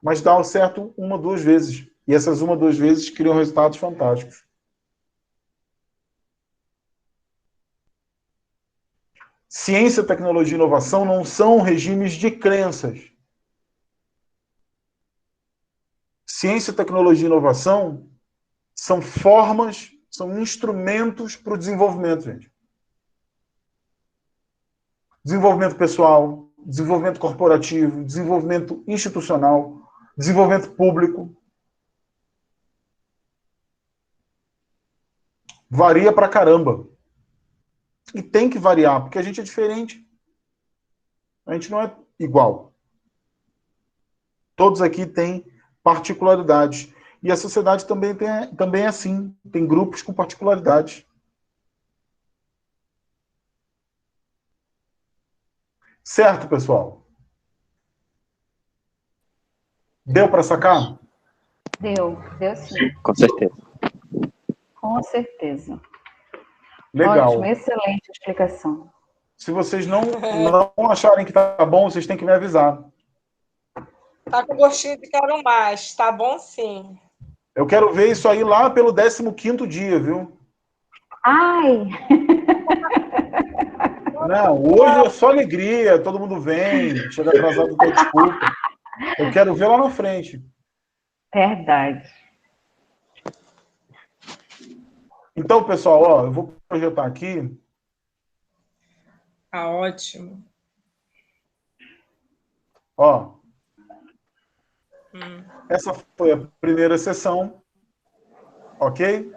Mas dá o certo uma, duas vezes. E essas uma, duas vezes criam resultados fantásticos. Ciência, tecnologia e inovação não são regimes de crenças. Ciência, tecnologia e inovação são formas, são instrumentos para o desenvolvimento, gente. Desenvolvimento pessoal, desenvolvimento corporativo, desenvolvimento institucional, desenvolvimento público. Varia pra caramba. E tem que variar, porque a gente é diferente. A gente não é igual. Todos aqui têm particularidades. E a sociedade também é assim, tem grupos com particularidades. Certo, pessoal? Deu para sacar? Deu sim. Com certeza. Com certeza. Legal. Ótimo, excelente explicação. Se vocês não acharem que tá bom, vocês têm que me avisar. Tá com gostinho de quero mais. Tá bom, sim. Eu quero ver isso aí lá pelo 15º dia, viu? Ai! Não, hoje é só alegria, todo mundo vem, chega atrasado, tem desculpa. Eu quero ver lá na frente. Verdade. Então, pessoal, ó, eu vou projetar aqui. Tá ótimo. Ó, essa foi a primeira sessão, ok?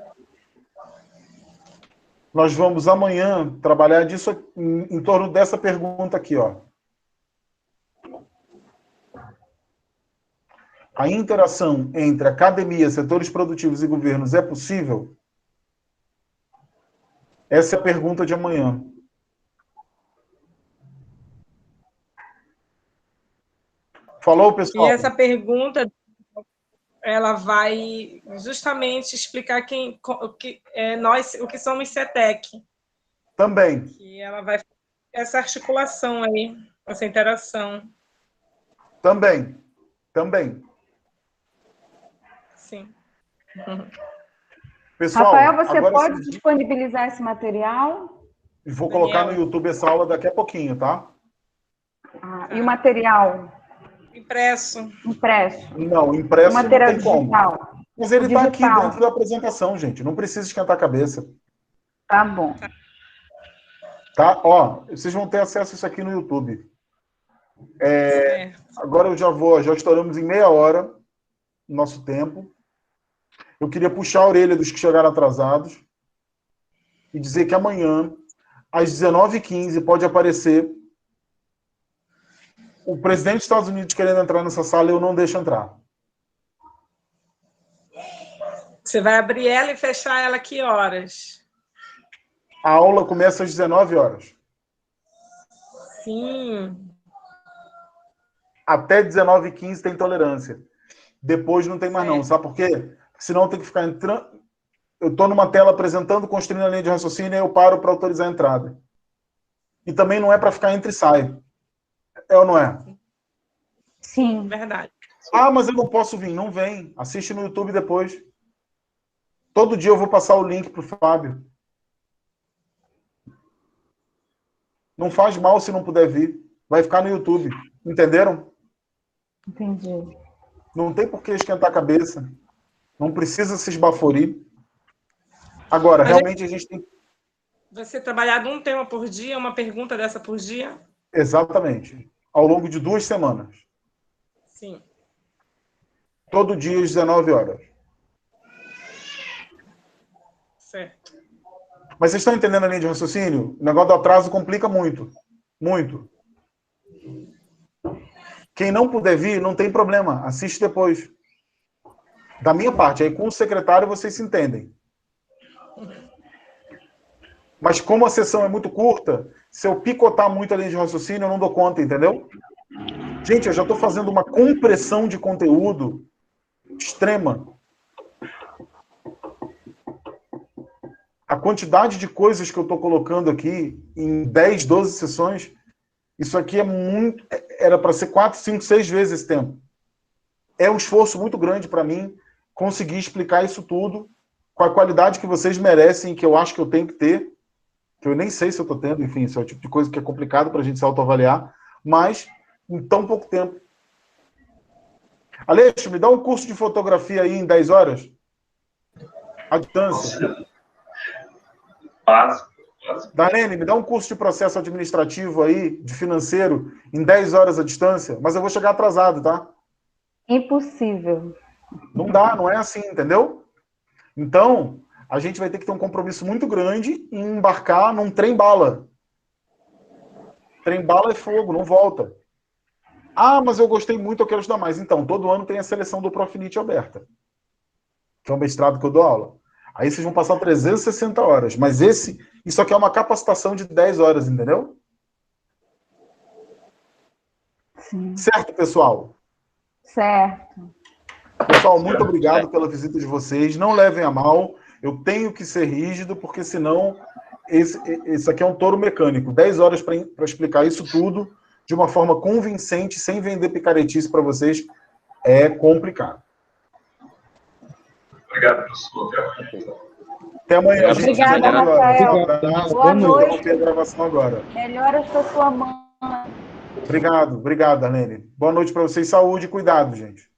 Nós vamos amanhã trabalhar disso em torno dessa pergunta aqui, ó. A interação entre academia, setores produtivos e governos é possível? Essa é a pergunta de amanhã. Falou, pessoal? E essa pergunta, ela vai justamente explicar o que somos CETEC. Também. E ela vai fazer essa articulação aí, essa interação. Também. Sim. Pessoal, Rafael, você agora pode sim, disponibilizar esse material? vou colocar no YouTube essa aula daqui a pouquinho, tá? E o material? Impresso. Impresso. Não, impresso O material não tem como. digital. Mas ele está aqui Digital. dentro da apresentação, gente. Não precisa esquentar a cabeça. Tá bom. Tá? Ó, vocês vão ter acesso a isso aqui no YouTube. Agora já estouramos em meia hora o nosso tempo. Eu queria puxar a orelha dos que chegaram atrasados e dizer que amanhã, às 19h15, pode aparecer o presidente dos Estados Unidos querendo entrar nessa sala e eu não deixo entrar. Você vai abrir ela e fechar ela que horas? A aula começa às 19 horas. Sim. Até 19h15 tem tolerância. Depois não tem mais não. Sabe por quê? Senão tem que ficar entrando... Eu estou numa tela apresentando, construindo a linha de raciocínio e eu paro para autorizar a entrada. E também não é para ficar entra e sai. É ou não é? Sim. Verdade. Ah, mas eu não posso vir. Não vem. Assiste no YouTube depois. Todo dia eu vou passar o link para o Fábio. Não faz mal se não puder vir. Vai ficar no YouTube. Entenderam? Entendi. Não tem por que esquentar a cabeça. Não precisa se esbaforir. Agora, realmente a gente tem... Vai ser trabalhado um tema por dia, uma pergunta dessa por dia? Exatamente. Ao longo de 2 semanas. Sim. Todo dia às 19 horas. Certo. Mas vocês estão entendendo a linha de raciocínio? O negócio do atraso complica muito. Muito. Quem não puder vir, não tem problema. Assiste depois. Da minha parte, aí com o secretário vocês se entendem. Mas como a sessão é muito curta, se eu picotar muito a linha de raciocínio, eu não dou conta, entendeu? Gente, eu já estou fazendo uma compressão de conteúdo extrema. A quantidade de coisas que eu estou colocando aqui em 10, 12 sessões, isso aqui é muito... Era para ser 4, 5, 6 vezes esse tempo. É um esforço muito grande para mim conseguir explicar isso tudo com a qualidade que vocês merecem, que eu acho que eu tenho que ter, que eu nem sei se eu estou tendo, enfim, isso é o tipo de coisa que é complicado para a gente se autoavaliar, mas em tão pouco tempo. Aleixo, me dá um curso de fotografia aí em 10 horas? À distância. Darlene, me dá um curso de processo administrativo aí, de financeiro, em 10 horas à distância, mas eu vou chegar atrasado, tá? Impossível. Não dá, não é assim, entendeu? Então, a gente vai ter que ter um compromisso muito grande em embarcar num trem-bala. Trem-bala é fogo, não volta. Ah, mas eu gostei muito, eu quero estudar mais. Então, todo ano tem a seleção do Profinit aberta. que é o mestrado que eu dou aula. Aí vocês vão passar 360 horas. Mas isso aqui é uma capacitação de 10 horas, entendeu? Sim. Certo, pessoal? Certo. Pessoal, muito obrigado pela visita de vocês. Não levem a mal. Eu tenho que ser rígido, porque senão esse aqui é um touro mecânico. 10 horas para explicar isso tudo de uma forma convincente, sem vender picaretice para vocês, é complicado. Obrigado, professor. Até amanhã, gente. Obrigada, Rafael. Boa noite. Vou a gravação agora. Melhoras para sua mãe. Obrigado, Arlene. Boa noite para vocês. Saúde e cuidado, gente.